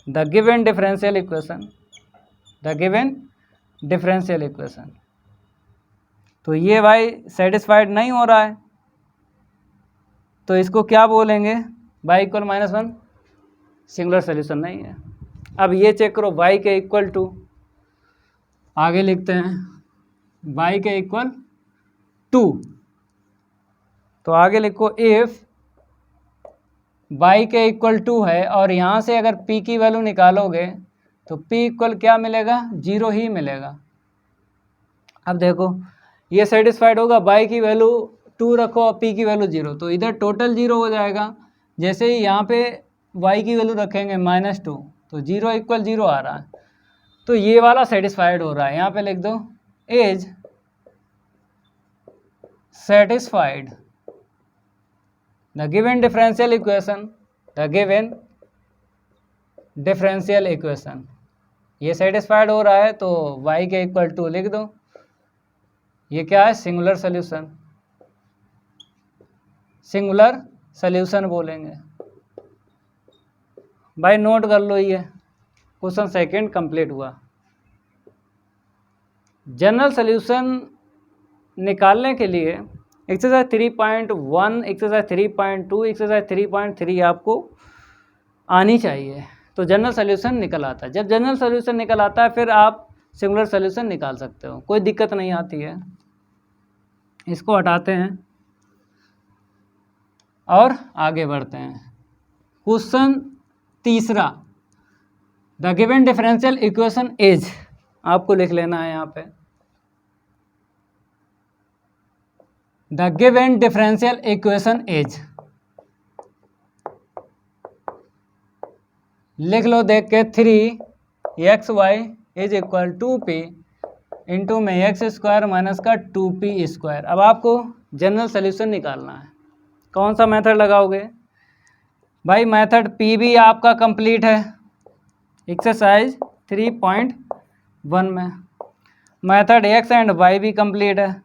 the given differential equation, the given differential equation. तो ये भाई सेटिस्फाइड नहीं हो रहा है, तो इसको क्या बोलेंगे, y इक्वल -1 सिंगुलर सोल्यूशन नहीं है। अब ये चेक करो y के इक्वल टू, आगे लिखते हैं y के इक्वल 2, तो आगे लिखो इफ़ y के इक्वल 2 है और यहाँ से अगर p की वैल्यू निकालोगे तो p इक्वल क्या मिलेगा, 0 ही मिलेगा। अब देखो ये सेटिस्फाइड होगा, y की वैल्यू 2 रखो और p की वैल्यू 0, तो इधर टोटल 0 हो जाएगा। जैसे ही यहाँ पे y की वैल्यू रखेंगे -2, तो 0 इक्वल 0 आ रहा है, तो ये वाला सेटिस्फाइड हो रहा है। यहाँ पे लिख दो is satisfied the given differential equation, the given differential equation. ये सेटिस्फाइड हो रहा है तो y के इक्वल 2 लिख दो, ये क्या है, सिंगुलर सोल्यूशन, सिंगुलर सोल्यूशन बोलेंगे। भाई नोट कर लो, ये क्वेश्चन सेकंड कंप्लीट हुआ। जनरल सोल्यूशन निकालने के लिए एक्सरसाइज 3.1, एक्सरसाइज 3.2, एक्सरसाइज 3.3 आपको आनी चाहिए, तो जनरल सोल्यूशन निकल आता है। जब जनरल सोल्यूशन निकल आता है फिर आप सिंगुलर सोल्यूशन निकाल सकते हो, कोई दिक्कत नहीं आती है। इसको हटाते हैं और आगे बढ़ते हैं। क्वेश्चन तीसरा, the given differential equation is, आपको लिख लेना है यहाँ पे, the given differential equation is, लिख लो देख के 3xy is equal 2p into में एक्स स्क्वायर माइनस का 2p स्क्वायर। अब आपको जनरल सोल्यूशन निकालना है, कौन सा मेथड लगाओगे भाई, मेथड p भी आपका कंप्लीट है एक्सरसाइज 3.1 में, मेथड x एंड y भी कंप्लीट है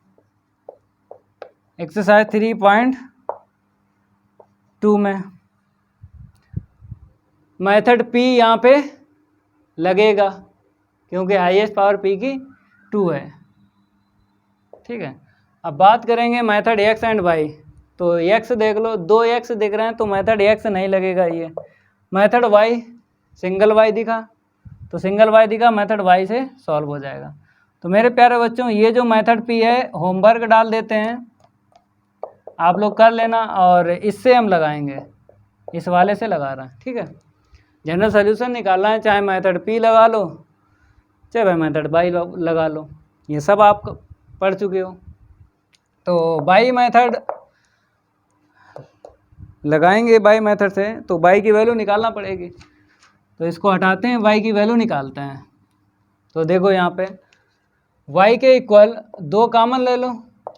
एक्सरसाइज 3.2 में, मेथड p यहाँ पे लगेगा क्योंकि हाईएस्ट पावर p की 2 है। ठीक है, अब बात करेंगे मेथड x एंड y, तो x देख लो, 2x दिख रहे हैं तो मेथड x नहीं लगेगा। ये मेथड y, सिंगल y दिखा तो सिंगल y दिखा, मेथड y से सॉल्व हो जाएगा। तो मेरे प्यारे बच्चों ये जो मेथड p है होमवर्क डाल देते हैं, आप लोग कर लेना, और इससे हम लगाएंगे, इस वाले से लगा रहा है। ठीक है, जनरल सोल्यूशन निकालना है, चाहे मेथड p लगा लो चाहे बाई मेथड बाई लगा लो, ये सब आप पढ़ चुके हो। तो बाई मेथड लगाएंगे बाई मेथड से, तो बाई की वैल्यू निकालना पड़ेगी। तो इसको हटाते हैं, वाई की वैल्यू निकालते हैं। तो देखो यहाँ पे वाई के इक्वल 2 कॉमन ले लो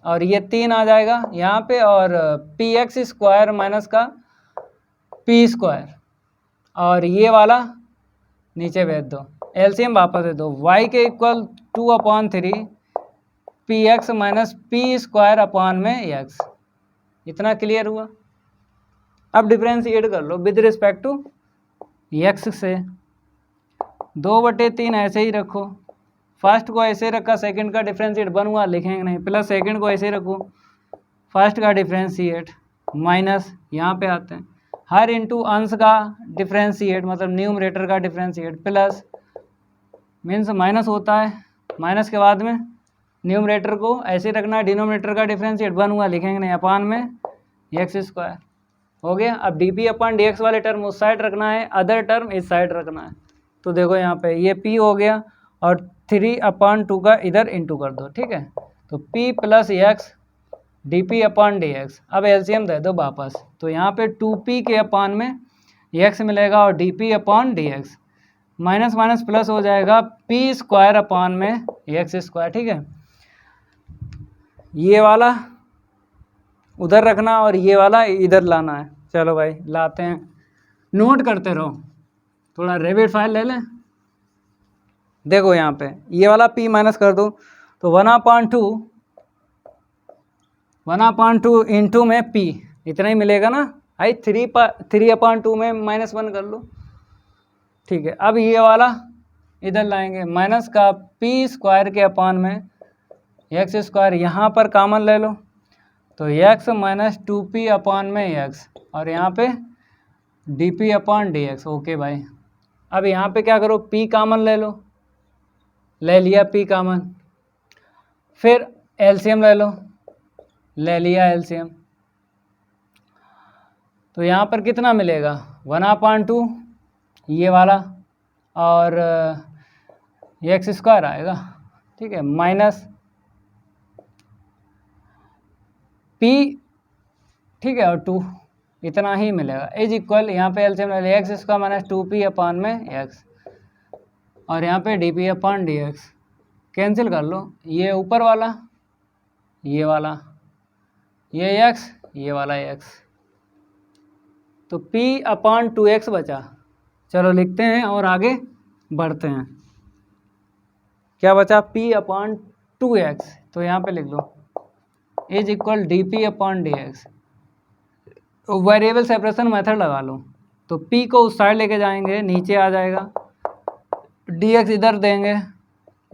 और ये 3 आ जाएगा यहाँ पे, और पी एक्स स्क्वायर माइनस का पी स्क्वायर, और ये वाला नीचे भेज दो, एलसीएम वापस दे दो। वाई के equal 2/3 P x minus P square upon में एक्स। इतना क्लियर हुआ। अब डिफरेंशिएट कर लो विद रिस्पेक्ट टू एक्स से। 2/3 ऐसे ही रखो, फर्स्ट को ऐसे रखा, सेकंड का डिफरेंशिएट 1 हुआ, लिखेंगे नहीं, प्लस सेकंड को ऐसे रखो, फर्स्ट का डिफरेंशिएट माइनस, यहाँ पे आते हैं हर इंटू अंश का डिफरेंशिएट मतलब न्यूमरेटर का डिफरेंशिएट, प्लस मीन्स माइनस होता है, माइनस के बाद में न्यूमरेटर को ऐसे रखना है, डिनोमिनेटर का डिफरेंशिएट 1 हुआ, लिखेंगे नहीं, अपान में एक्स स्क्वायर हो गया। अब D p upon d x वाले टर्म उस साइड रखना है, अदर टर्म इस साइड रखना है। तो देखो यहाँ पे ये p हो गया और 3/2 का इधर इंटू कर दो, ठीक है। तो p plus x D p upon d x. अब एलसीएम दे दो वापस, तो यहाँ पे 2p के अपॉन में x मिलेगा और D p upon d x, minus minus plus हो जाएगा p स्क्वायर अपॉन में एक्स स्क्वायर, ठीक है। ये वाला उधर रखना और ये वाला इधर लाना है। चलो भाई लाते हैं, नोट करते रहो, थोड़ा रेविड फाइल ले लें। देखो यहाँ पे ये वाला p माइनस कर दो, तो 1/2 इंटू में p इतना ही मिलेगा ना। आई 3/2 में -1 कर लो, ठीक है। अब ये वाला इधर लाएंगे, माइनस का p स्क्वायर के अपॉन में एक्स स्क्वायर, यहाँ पर कॉमन ले लो, तो x माइनस 2p अपॉन में x, और यहाँ पे dp अपॉन dx। ओके भाई, अब यहाँ पे क्या करो, p कॉमन ले लो, ले लिया p कॉमन, फिर एलसीएम ले लो, ले लिया एलसीएम। तो यहाँ पर कितना मिलेगा, 1/2 ये वाला और एक्स स्क्वायर आएगा, ठीक है, माइनस p, ठीक है, और 2 इतना ही मिलेगा, इज इक्वल, यहाँ पे एलसीएम ले लिया, x square minus 2p upon में एक्स, और यहाँ पे D p upon d x cancel कर लो, ये ऊपर वाला, ये वाला, ये एक्स, ये वाला एक्स, तो p अपॉन 2x बचा। चलो लिखते हैं और आगे बढ़ते हैं। क्या बचा, p अपॉन 2x, तो यहाँ पे लिख लो is equal d p upon d x. Variable separation method लगा लो, तो p को उस साइड लेके जाएंगे, नीचे आ जाएगा, dx इधर देंगे,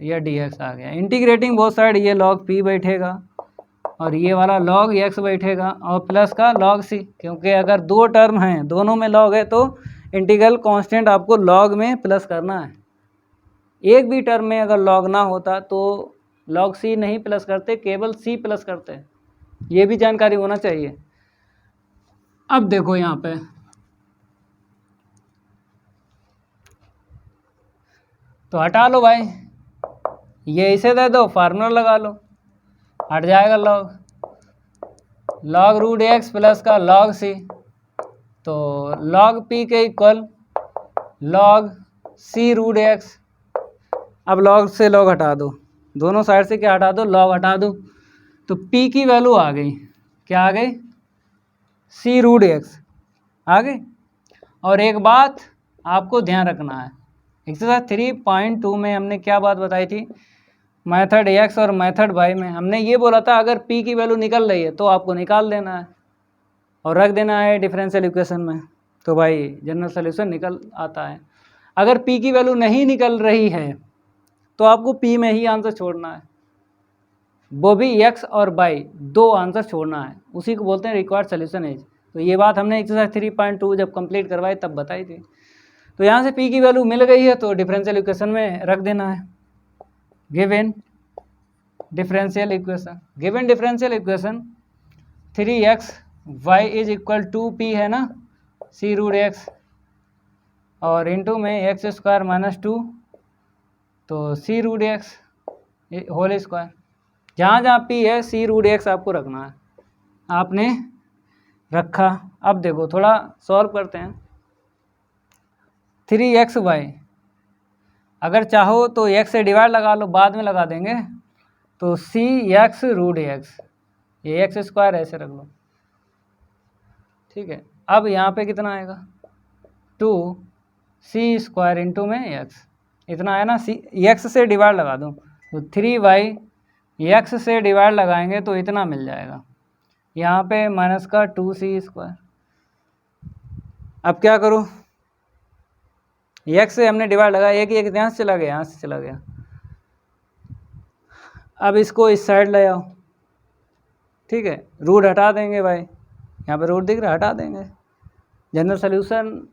या dx आ गया, इंटीग्रेटिंग बोथ साइड, ये log p बैठेगा और ये वाला log x बैठेगा, और प्लस का log c, क्योंकि अगर 2 टर्म हैं दोनों में log है तो इंटीग्रल कांस्टेंट आपको log में प्लस करना है। एक भी टर्म में अगर log ना होता तो log c नहीं प्लस करते, केवल c प्लस करते, ये भी जानकारी होना चाहिए। अब देखो यहाँ पे तो हटा लो भाई, ये इसे दे दो, फार्मूला लगा लो, हट जाएगा log रूट एक्स प्लस का log c, तो log p के equal log c root x. अब log से log हटा दो, दोनों साइड से क्या हटा दो, log हटा दो, तो p की वैल्यू आ गई, क्या आ गई, c रूट एक्स आ गई। और एक बात आपको ध्यान रखना है, एक्सरसाइज 3.2 में हमने क्या बात बताई थी, मेथड x और मेथड y में हमने ये बोला था अगर p की वैल्यू निकल रही है तो आपको निकाल देना है और रख देना है डिफरेंशियल इक्वेशन में, तो भाई जनरल सोल्यूशन निकल आता है। अगर p की वैल्यू नहीं निकल रही है तो आपको p में ही आंसर छोड़ना है, वो भी x और y 2 आंसर छोड़ना है, उसी को बोलते हैं रिक्वायर्ड सोल्यूशन एज। तो ये बात हमने एक्सरसाइज 3.2 जब कंप्लीट करवाई तब बताई थी। तो यहाँ से p की वैल्यू मिल गई है तो डिफरेंशियल इक्वेशन में रख देना है, given differential equation, given differential equation 3x y is equal 2p है ना, c रूट x, और इंटू में एक्स स्क्वायर माइनस 2 तो सी रूट एक्स होल स्क्वायर, जहाँ जहाँ पी है सी रूट एक्स आपको रखना है, आपने रखा। अब देखो थोड़ा सॉल्व करते हैं। 3xy, अगर चाहो तो x से डिवाइड लगा लो, बाद में लगा देंगे, तो सी एक्स रूट एक्स, ये एक्स स्क्वायर ऐसे रख लो, ठीक है। अब यहाँ पे कितना आएगा 2c स्क्वायर इंटू में x, इतना है ना, सी एक्स से डिवाइड लगा दूँ तो 3y, एक्स से डिवाइड लगाएंगे तो इतना मिल जाएगा, यहाँ पे माइनस का 2c स्क्वायर। अब क्या करूँ, एक्स से हमने डिवाइड लगाया, एक यहाँ से चला गया, यहाँ से चला गया। अब इसको इस साइड ले आओ, ठीक है, रूट हटा देंगे भाई, यहाँ पे रूट दिख रहा है, हटा देंगे। जनरल सोल्यूशन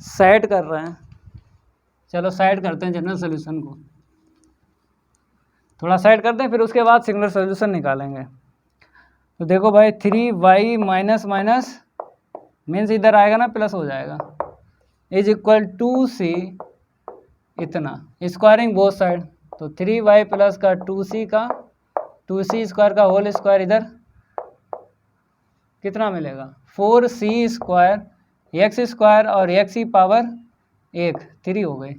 सेट कर रहे हैं, चलो साइड करते हैं जनरल सोल्यूशन को, थोड़ा साइड करते हैं, फिर उसके बाद सिंगुलर सोल्यूशन निकालेंगे। तो देखो भाई 3y माइनस माइनस मीन्स इधर आएगा ना, प्लस हो जाएगा, इज इक्वल टू सी, इतना स्क्वायरिंग बोथ साइड, तो 3y प्लस का 2c का 2c स्क्वायर का होल स्क्वायर, इधर कितना मिलेगा 4c स्क्वायर, एक्स स्क्वायर और एक्स की पावर 1 3 हो गई।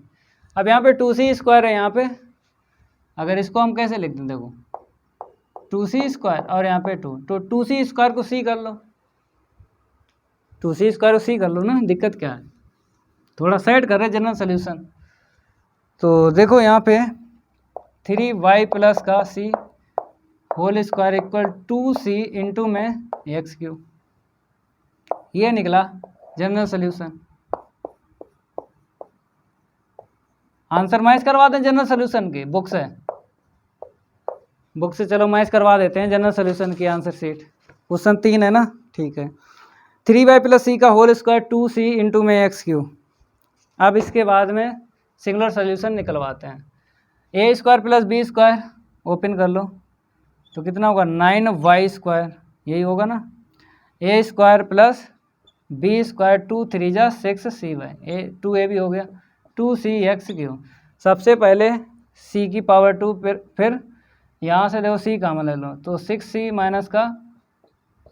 अब यहाँ पे 2c स्क्वायर है, यहाँ पे अगर इसको हम कैसे लिख दें, देखो 2c स्क्वायर और यहाँ पे 2, तो 2c स्क्वायर को c कर लो, 2c स्क्वायर को c कर लो ना, दिक्कत क्या है, थोड़ा साइड कर रहे जनरल सोल्यूशन। तो देखो यहाँ पे 3y प्लस का c whole square equal 2c into में एक्स क्यूब, ये निकला जनरल सोल्यूशन। आंसर मैच करवा दें जनरल सोल्यूशन की बुक से, चलो मैच करवा देते हैं जनरल सोल्यूशन की आंसर शीट। क्वेश्चन 3 है ना, ठीक है। 3y प्लस सी का होल स्क्वायर 2c इंटू में एक्स क्यूब। अब इसके बाद में सिंगुलर सोल्यूशन निकलवाते हैं। A square plus b square open कर लो, तो कितना होगा 9y स्क्वायर, यही होगा ना। ए स्क्वायर प्लस बी स्क्वायर 2 3 जा 6c/, ए 2a भी हो गया, 2c एक्स क्यूब। सबसे पहले c की पावर 2, फिर यहाँ से देखो c कॉमन ले लो, तो 6c माइनस का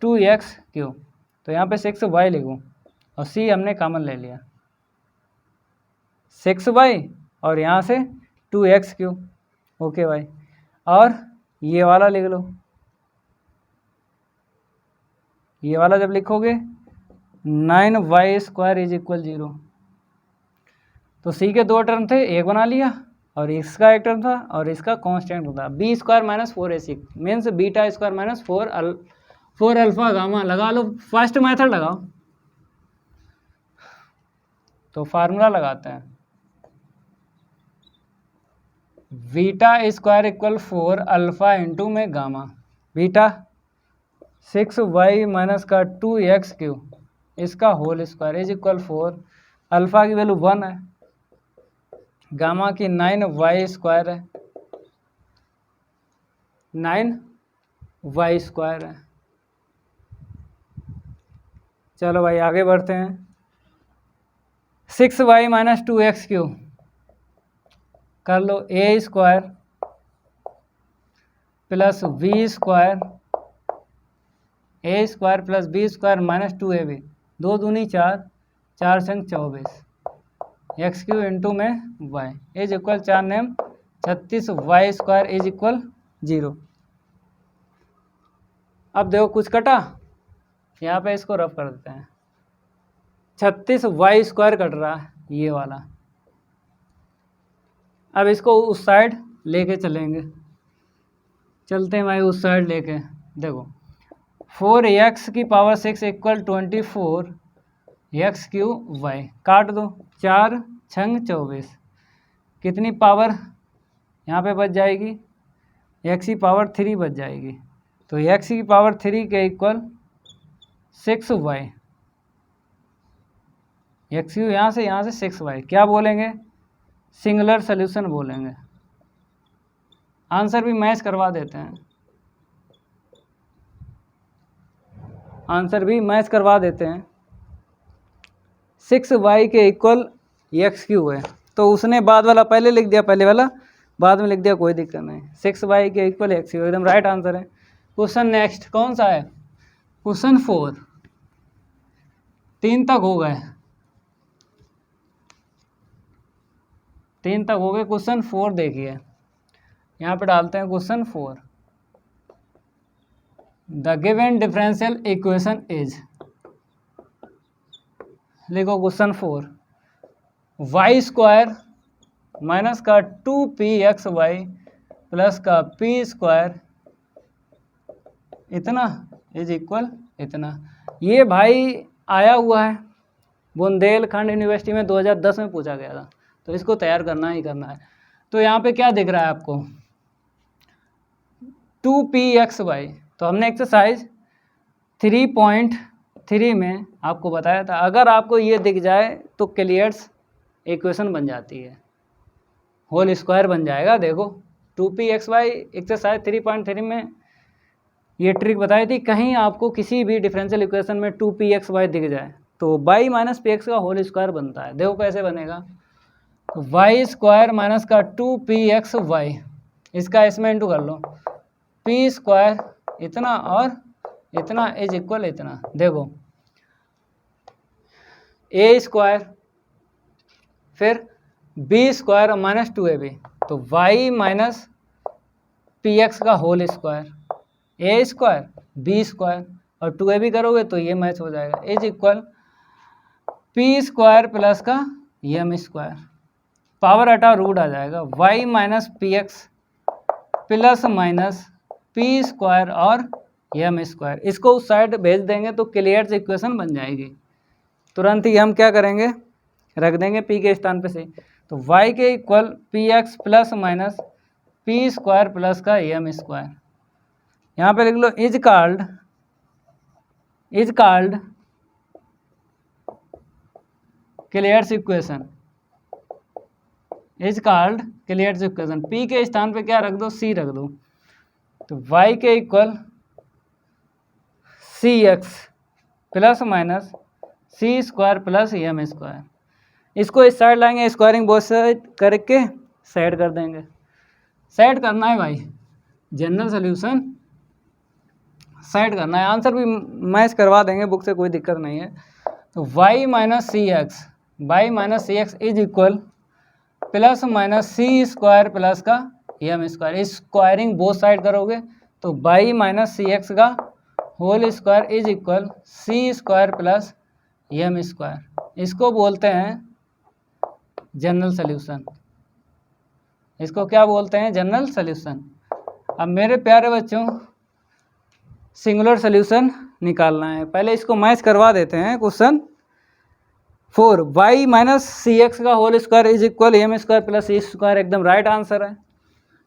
2x क्यूब, तो यहाँ पे 6y लिखूँ और c हमने कॉमन ले लिया, 6y और यहाँ से 2x क्यूब, ओके भाई। और ये वाला लिख लो, ये वाला जब लिखोगे 9y स्क्वायर इज इक्वल 0, तो c के 2 टर्म थे, एक बना लिया, और इसका एक टर्म था और इसका कांस्टेंट होता, b square minus 4ac means beta square minus 4 alpha gamma. लगा लो, फर्स्ट मेथड लगाओ, तो फार्मूला लगाते हैं, beta square equal 4 alpha into में गामा, बीटा 6y माइनस का 2x क्यूब, इसका whole square is equal 4, alpha की वैल्यू 1 है, गामा की 9y स्क्वायर है, 9y स्क्वायर है। चलो भाई आगे बढ़ते हैं। 6y माइनस 2x क्यूब कर लो, a square plus b square, a square plus b square minus 2ab, 2 दूनी 4, 4 संग 24, एक्स क्यू इंटू में वाई इज इक्वल 4 नेम 36, वाई स्क्वायर इज इक्वल 0। अब देखो कुछ कटा, यहाँ पे इसको रफ कर देते हैं, 36 वाई स्क्वायर कट रहा है ये वाला। अब इसको उस साइड लेके चलेंगे, चलते हैं भाई उस साइड लेके। देखो 4x की power 6 equal 24 x q y, काट दो, 4 छंग 24, कितनी पावर यहाँ पे बच जाएगी, x की पावर 3 बच जाएगी, तो x की पावर 3 के इक्वल 6y, एक्स क्यू यहाँ से 6y, क्या बोलेंगे, सिंगुलर सोल्यूशन बोलेंगे। आंसर भी मैच करवा देते हैं, आंसर भी मैच करवा देते हैं। 6y के इक्वल एक्स क्यू है, तो उसने बाद वाला पहले लिख दिया, पहले वाला बाद में लिख दिया, कोई दिक्कत नहीं। 6y के इक्वल x एकदम राइट आंसर है। क्वेश्चन नेक्स्ट कौन सा है? क्वेश्चन 4। 3 तक हो गए, 3 तक हो गए। क्वेश्चन 4 देखिए, यहाँ पे डालते हैं question 4। The given differential equation is, लिखो क्वेश्चन 4, वाई स्क्वायर माइनस का 2pxy प्लस का p स्क्वायर इतना इज इक्वल इतना। ये भाई आया हुआ है, बुंदेलखंड यूनिवर्सिटी में 2010 में पूछा गया था, तो इसको तैयार करना ही करना है। तो यहाँ पे क्या दिख रहा है आपको? 2pxy, तो हमने एक्सरसाइज 3.3 में आपको बताया था, अगर आपको ये दिख जाए तो क्लियर्स इक्वेशन बन जाती है, होल स्क्वायर बन जाएगा। देखो 2pxy एक्सरसाइज 3.3 में ये ट्रिक बताई थी, कहीं आपको किसी भी डिफरेंशियल इक्वेशन में 2pxy दिख जाए तो y माइनस px का होल स्क्वायर बनता है। देखो कैसे बनेगा, तो वाई स्क्वायर माइनस का 2pxy, इसका इसमें इंटू कर लो, p स्क्वायर इतना और इतना इज इक्वल इतना। देखो a स्क्वायर फिर b स्क्वायर माइनस 2ab, तो y माइनस px का whole square, a square b square और 2ab करोगे तो ये मैच हो जाएगा, is equal p square plus का m स्क्वायर, पावर हटा रूट आ जाएगा, y minus px plus minus p square और m स्क्वायर। इसको उस साइड भेज देंगे तो क्लियर्स इक्वेशन बन जाएगी। तुरंत ही हम क्या करेंगे, रख देंगे p के स्थान पे से, तो y के इक्वल px plus minus p square plus का m स्क्वायर। यहाँ पे लिख लो is called Clairaut's equation, is called Clairaut's equation. p के स्थान पे क्या रख दो, c रख दो, तो y के equal cx plus minus c square plus m square. इसको इस साइड लाएंगे, स्क्वायरिंग बोथ साइड करके साइड कर देंगे। साइड करना है भाई, जनरल सोल्यूशन साइड करना है, आंसर भी मैच करवा देंगे बुक से, कोई दिक्कत नहीं है। तो y minus c x is equal plus minus c square plus का m square. Squaring both side करोगे तो y माइनस सी एक्स का whole square is equal c square plus m square. इसको बोलते हैं जनरल सोल्यूशन, इसको क्या बोलते हैं, जनरल सोल्यूशन। अब मेरे प्यारे बच्चों सिंगुलर सोल्यूशन निकालना है, पहले इसको मैच करवा देते हैं। Question 4, y minus c x का whole square is equal m square plus c square, एकदम राइट आंसर है।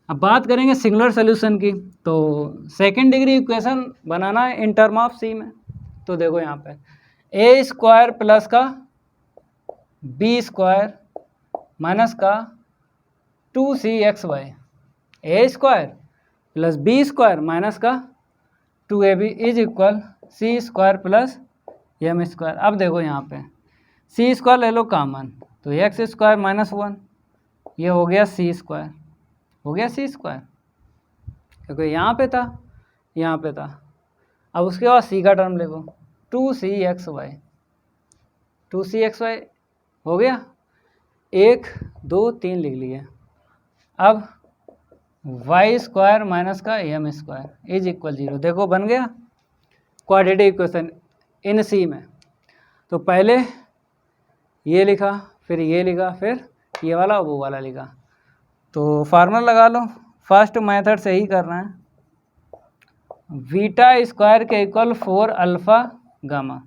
अब बात करेंगे सिंगुलर सोल्यूशन की, तो सेकेंड डिग्री इक्वेशन बनाना है इन टर्म ऑफ c में। तो देखो यहाँ पे a स्क्वायर प्लस का b स्क्वायर माइनस का 2cxy, a square plus b square minus का 2ab is equal c square plus m square. अब देखो यहाँ पे c स्क्वायर ले लो कॉमन, तो x स्क्वायर माइनस 1, ये हो गया c स्क्वायर, हो गया c स्क्वायर, क्योंकि यहाँ पे था यहाँ पे था। अब उसके बाद c का टर्म देखो 2cxy हो गया, 1 2 3 लिख लिए। अब y स्क्वायर माइनस का m स्क्वायर इज इक्वल 0, देखो बन गया क्वाड्रेटिक इक्वेशन इन c में। तो पहले ये लिखा, फिर ये लिखा, फिर ये वाला वो वाला लिखा। तो फार्मूला लगा लो, फर्स्ट मेथड से ही करना है, बीटा स्क्वायर के इक्वल 4 अल्फ़ा गामा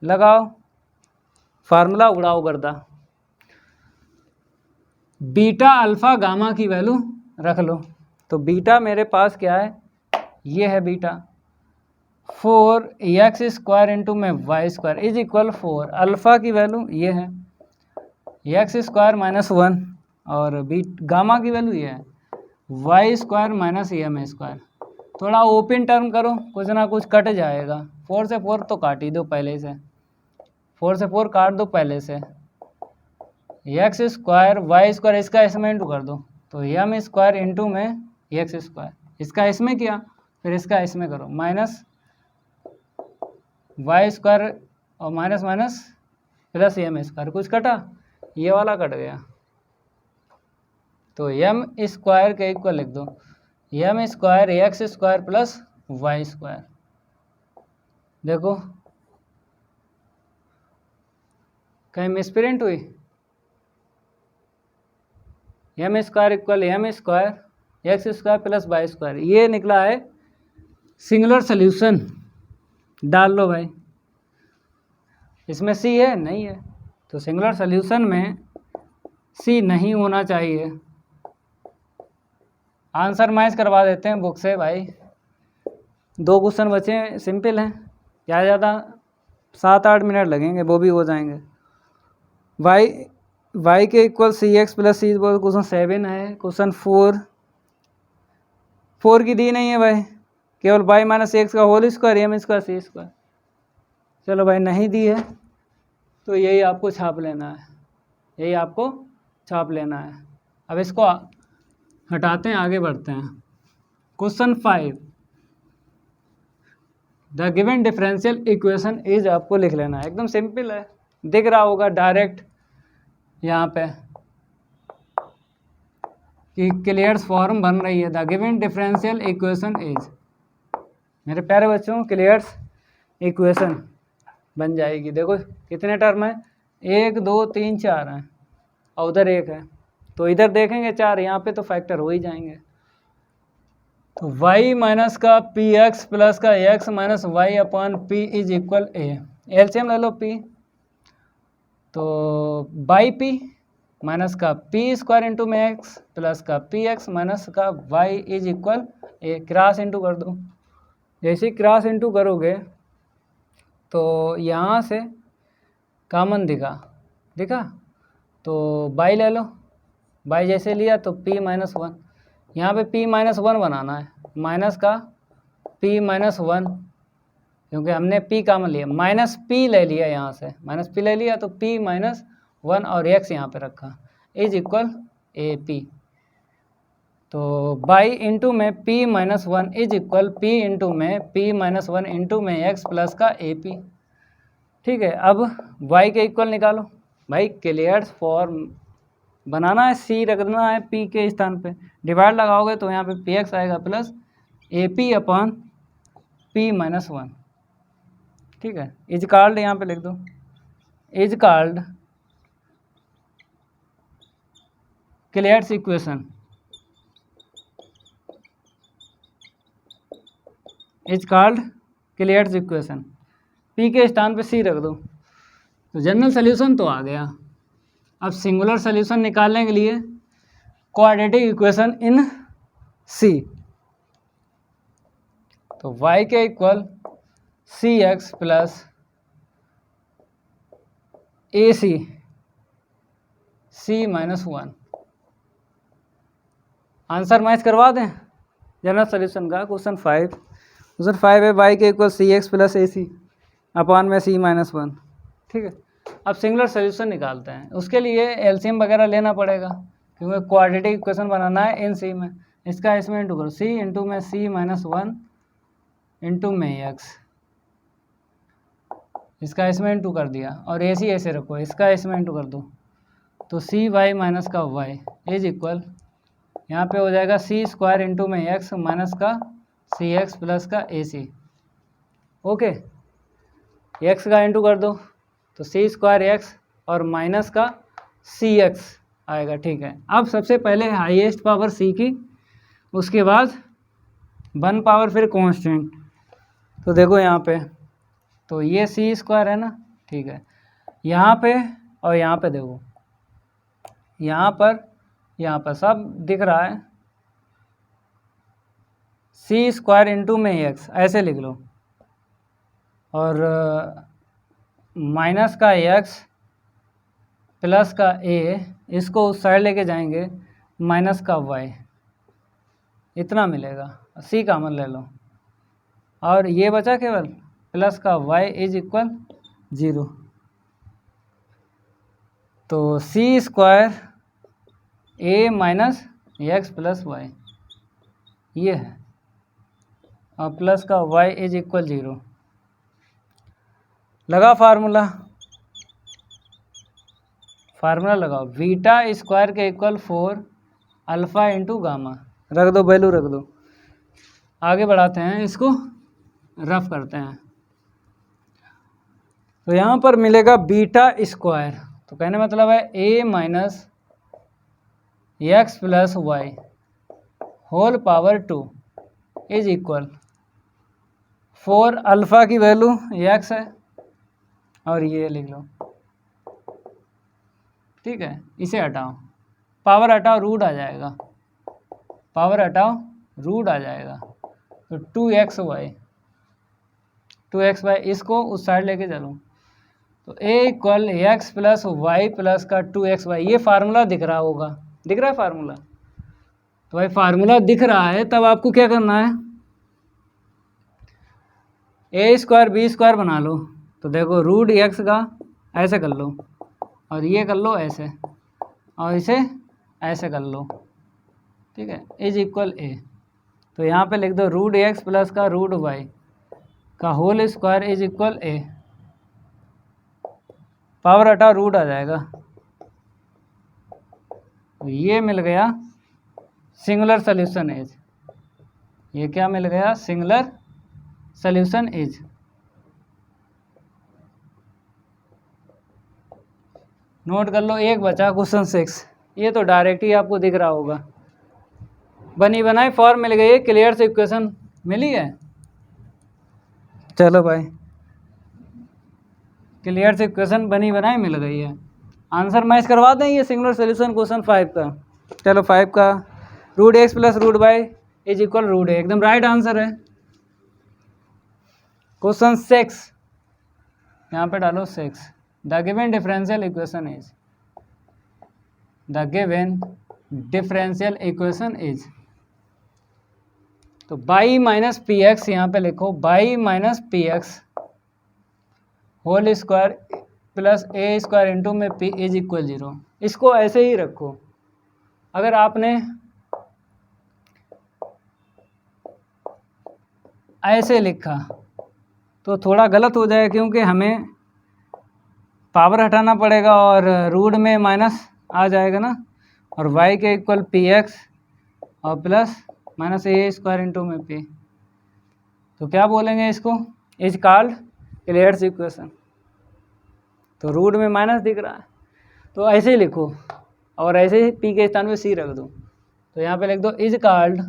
लगाओ, फार्मूला उड़ाओ गर्दा, बीटा अल्फ़ा गामा की वैल्यू रख लो। तो बीटा मेरे पास क्या है, ये है बीटा 4x स्क्वायर इंटू में y square is equal 4, alpha की वैल्यू ये है x स्क्वायर माइनस 1 और गामा की वैल्यू ये है y square minus m square. थोड़ा ओपन टर्म करो, कुछ ना कुछ कट जाएगा। 4 से 4 तो काट ही दो पहले से, 4 से 4 काट दो पहले से, एक्स स्क्वायर वाई स्क्वायर, इसका इसमें इंटू कर दो, तो एम स्क्वायर इंटू में एक्स स्क्वायर, इसका इसमें किया, फिर इसका इसमें करो, माइनस वाई स्क्वायर और minus minus plus m square, कुछ कटा, ये वाला कट गया, तो एम स्क्वायर के इक्वल लिख दो m square x square plus y square. देखो कहीं मिसप्रिंट हुई, m square equal m square x square plus y square, ये निकला है सिंगुलर सॉल्यूशन। डाल लो भाई, इसमें सी है नहीं है, तो सिंगुलर सॉल्यूशन में सी नहीं होना चाहिए। आंसर मैच करवा देते हैं बुक से भाई, 2 क्वेश्चन बचे हैं, सिंपल हैं, ज़्यादा ज़्यादा 7-8 मिनट लगेंगे, वो भी हो जाएंगे। वाई के इक्वल सी एक्स प्लस सी, क्वेश्चन 7 है। क्वेश्चन 4 की दी नहीं है भाई, केवल वाई माइनस एक्स का होल स्क्वायर एम स्क्वायर सी स्क्वायर। चलो भाई नहीं दी है तो यही आपको छाप लेना है, यही आपको छाप लेना है। अब इसको हटाते हैं, आगे बढ़ते हैं। Question 5, the given differential equation is, आपको लिख लेना है, एकदम सिंपल है, दिख रहा होगा डायरेक्ट यहाँ पे कि क्लियर्स फॉर्म बन रही है। The given differential equation is, मेरे प्यारे बच्चों क्लियर्स इक्वेशन बन जाएगी। देखो कितने टर्म है, 1 2 3 4 हैं और उधर 1 है, तो इधर देखेंगे 4, यहाँ पे तो फैक्टर हो ही जाएंगे। तो y माइनस का पी एक्स प्लस का x minus y upon p is equal a, LCM ले लो p, तो बाई पी माइनस का पी स्क्वायर इंटू में एक्स प्लस का पी एक्स माइनस का y is equal a, cross into कर दो। जैसे क्रॉस इंटू करोगे तो यहाँ से कॉमन दिखा, तो बाई ले लो, बाई जैसे लिया तो p माइनस 1, यहाँ पे p माइनस 1 बनाना है, माइनस का p माइनस 1, क्योंकि हमने p कॉमन लिया, माइनस p ले लिया, यहाँ से माइनस p ले लिया तो p माइनस 1 और x यहाँ पे रखा, इज इक्वल ए पी। तो बाई इंटू में p minus 1 is equal p into में p माइनस 1 इंटू में x प्लस का ए पी। ठीक है, अब y के इक्वल निकालो भाई, क्लियर्स फॉर्म बनाना है, c रखना है p के स्थान पे, डिवाइड लगाओगे तो यहाँ पे px आएगा plus A P upon p minus 1। ठीक है, इज कॉल्ड यहाँ पे लिख दो, is called Clairaut's equation, is called Clairaut's equation, p के स्थान पे c रख दो, तो जनरल सोल्यूशन तो आ गया। अब सिंगुलर सोल्यूशन निकालने के लिए क्वाड्रेटिक इक्वेशन इन c, तो y के इक्वल सी एक्स प्लस ए सी माइनस 1। आंसर मैच करवा दें जनरल सोल्यूशन का। क्वेश्चन 5 है, y के इक्वल सी एक्स प्लस ए सी अपॉन में सी माइनस 1। ठीक है, अब सिंगुलर सोल्यूशन निकालते हैं, उसके लिए एलसीएम वगैरह लेना पड़ेगा, क्योंकि क्वाड्रेटिक इक्वेशन बनाना है इन सी में। इसका इसमें इंटू करो, सी इंटू में सी माइनस 1 इंटू में एक्स, इसका इसमें इंटू कर दिया, और ए सी ऐसे रखो, इसका इसमें इंटू कर दो, तो सी वाई माइनस का वाई इज इक्वल, यहाँ पे हो जाएगा सी स्क्वायर इंटू में एक्स माइनस का सी एक्स प्लस का ए सी। ओके, एक्स का इंटू कर दो तो सी स्क्वायर एक्स और माइनस का सी एक्स आएगा। ठीक है, अब सबसे पहले हाईएस्ट पावर सी की, उसके बाद 1 पावर फिर कांस्टेंट। तो देखो यहाँ पे, तो ये सी स्क्वायर है ना, ठीक है, यहाँ पे और यहाँ पे देखो, यहाँ पर सब दिख रहा है, सी स्क्वायर इंटू में एक्स ऐसे लिख लो, और माइनस का एक्स प्लस का ए, इसको उस साइड लेके जाएंगे, माइनस का वाई, इतना मिलेगा, सी कॉमन ले लो, और ये बचा केवल प्लस का y इज इक्वल 0। तो सी स्क्वायर ए माइनस एक्स प्लस वाई ये है, और प्लस का y इज इक्वल 0। लगा फार्मूला लगाओ, बीटा स्क्वायर के इक्वल 4 अल्फ़ा इंटू गामा, रख दो वैल्यू रख दो। आगे बढ़ाते हैं, इसको रफ करते हैं। तो यहाँ पर मिलेगा बीटा स्क्वायर, तो कहने मतलब है a minus x plus y whole power 2 is equal 4 alpha की वैल्यू x है, और ये लिख लो, ठीक है। इसे हटाओ, पावर हटाओ, रूट आ जाएगा, पावर हटाओ रूट आ जाएगा, तो 2xy इसको उस साइड लेके चलो, तो a equal x plus y plus का 2xy, ये फार्मूला दिख रहा होगा, दिख रहा है फार्मूला। तो भाई फार्मूला दिख रहा है, तब आपको क्या करना है, ए स्क्वायर बी स्क्वायर बना लो। तो देखो रूट एक्स का ऐसे कर लो, और ये कर लो ऐसे, और इसे ऐसे कर लो, ठीक है, इज इक्वल ए। तो यहाँ पे लिख दो रूट एक्स प्लस का रूट वाई का whole square is equal a, power हटाओ रूट आ जाएगा। तो ये मिल गया सिंगुलर सॉल्यूशन इज, ये क्या मिल गया, सिंगुलर सॉल्यूशन इज। नोट कर लो, एक बचा क्वेश्चन 6, ये तो डायरेक्ट ही आपको दिख रहा होगा। बनी बनाई फॉर्म मिल गई है, क्लियर से इक्वेशन मिली है। चलो भाई, क्लियर से इक्वेशन बनी बनाई मिल गई है। आंसर मैच करवा दें, ये सिंगुलर सॉल्यूशन क्वेश्चन 5 का। चलो 5 का root x plus root y is equal root a, एकदम राइट आंसर है। क्वेश्चन 6, यहाँ पे डालो 6, the given differential equation is, the given differential equation is, तो बाई माइनस पी एक्स, यहाँ पे लिखो y minus p x whole square plus a square into में पी इज इक्वल 0। इसको ऐसे ही रखो। अगर आपने ऐसे लिखा तो थोड़ा गलत हो जाएगा, क्योंकि हमें पावर हटाना पड़ेगा और रूट में माइनस आ जाएगा ना, और y के इक्वल पी एक्स और प्लस माइनस ए स्क्वायर इंटू में पी, तो क्या बोलेंगे इसको, इज कॉल्ड क्लियर्स इक्वेशन। तो रूट में माइनस दिख रहा है, तो ऐसे ही लिखो, और ऐसे ही पी के स्थान पे सी रख दो। तो यहाँ पे लिख दो is called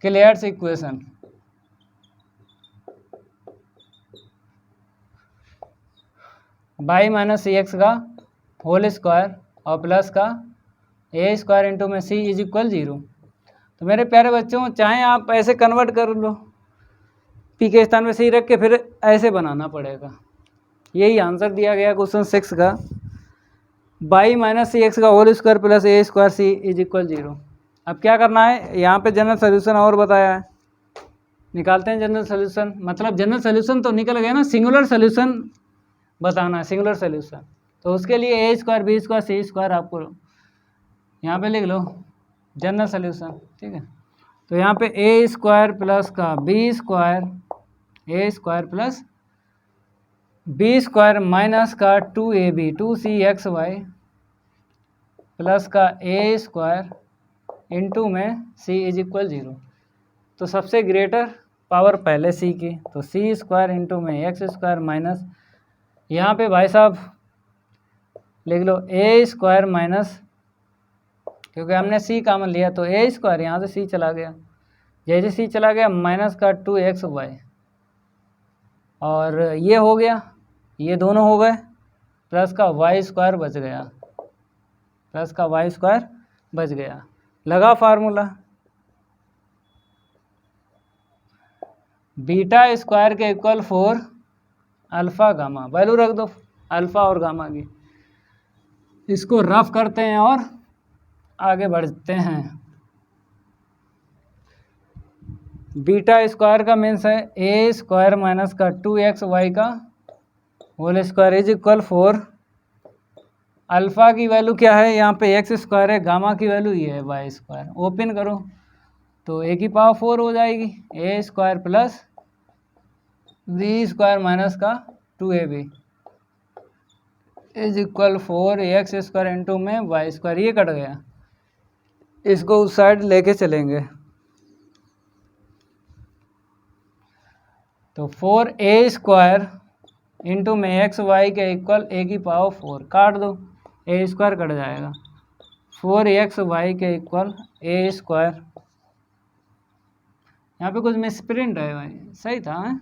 Clairaut's equation. Y minus c x का होल स्क्वायर और प्लस का ए स्क्वायर इंटू में सी इज इक्वल 0। तो मेरे प्यारे बच्चों, चाहे आप ऐसे कन्वर्ट कर लो, पी के स्थान में सी रख के फिर ऐसे बनाना पड़ेगा। यही आंसर दिया गया क्वेश्चन 6 का, बाई माइनस सी एक्स का whole square plus a square c is equal 0। अब क्या करना है, यहाँ पे जनरल सोल्यूशन और बताया है, निकालते हैं जनरल सोल्यूशन। मतलब जनरल सोल्यूशन तो निकल गया ना, सिंगुलर सोल्यूशन बताना है, सिंगुलर सोल्यूशन। तो उसके लिए ए स्क्वायर बी स्क्वायर सी स्क्वायर आपको यहाँ पे लिख लो जनरल सोल्यूशन, ठीक है। तो यहाँ पे ए स्क्वायर प्लस का b square, a square plus b square minus का 2ab 2cxy प्लस का ए स्क्वायर इंटू में c इज इक्वल 0। तो सबसे ग्रेटर पावर पहले c की, तो c स्क्वायर इंटू में एक्स स्क्वायर माइनस, यहाँ पे भाई साहब लिख लो ए स्क्वायर माइनस, क्योंकि हमने c कॉमन लिया तो ए स्क्वायर, यहाँ से c चला गया, जैसे c चला गया माइनस का 2xy, और ये हो गया, ये दोनों हो गए, प्लस का वाई स्क्वायर बच गया, प्लस का वाई स्क्वायर बच गया। लगा फार्मूला, बीटा स्क्वायर के इक्वल 4 अल्फ़ा गामा, वैल्यू रख दो अल्फ़ा और गामा की। इसको रफ करते हैं और आगे बढ़ते हैं। बीटा स्क्वायर का मीन्स है ए स्क्वायर माइनस का 2xy का whole square is equal 4। Alpha की वैल्यू क्या है, यहाँ पे एक्स स्क्वायर है, गामा की वैल्यू ये है वाई स्क्वायर। ओपन करो तो ए की पावर 4 हो जाएगी, a square plus b square minus का 2ab is equal 4 square into में वाई स्क्वायर। ये कट गया, इसको उस साइड लेके चलेंगे तो 4a स्क्वायर इंटू में एक्स वाई के इक्वल ए की पावर 4, काट दो ए स्क्वायर कट जाएगा, 4xy के इक्वल ए स्क्वायर। यहाँ पे कुछ मिसप्रिंट है भाई, सही था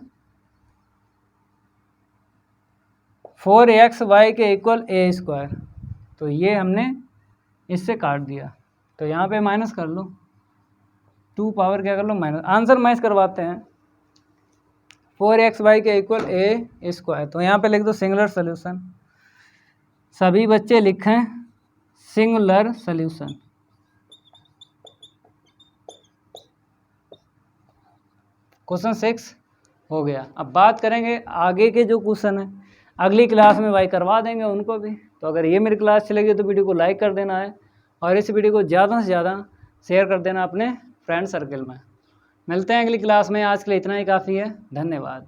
4xy के इक्वल ए स्क्वायर, तो ये हमने इससे काट दिया, तो यहाँ पे माइनस कर लो, 2 पावर क्या कर लो माइनस, आंसर मैच करवाते हैं। 4xy के इक्वल ए स्क्वायर, तो यहाँ पे लिख दो सिंगुलर सोल्यूशन। सभी बच्चे लिखें सिंगुलर सोल्यूशन। क्वेश्चन 6 हो गया। अब बात करेंगे आगे के जो क्वेश्चन है, अगली क्लास में भाई करवा देंगे उनको भी। तो अगर ये मेरी क्लास चलेगी तो वीडियो को लाइक कर देना है और इस वीडियो को ज़्यादा से ज़्यादा शेयर कर देना अपने फ्रेंड सर्कल में। मिलते हैं अगली क्लास में, आज के लिए इतना ही काफ़ी है, धन्यवाद।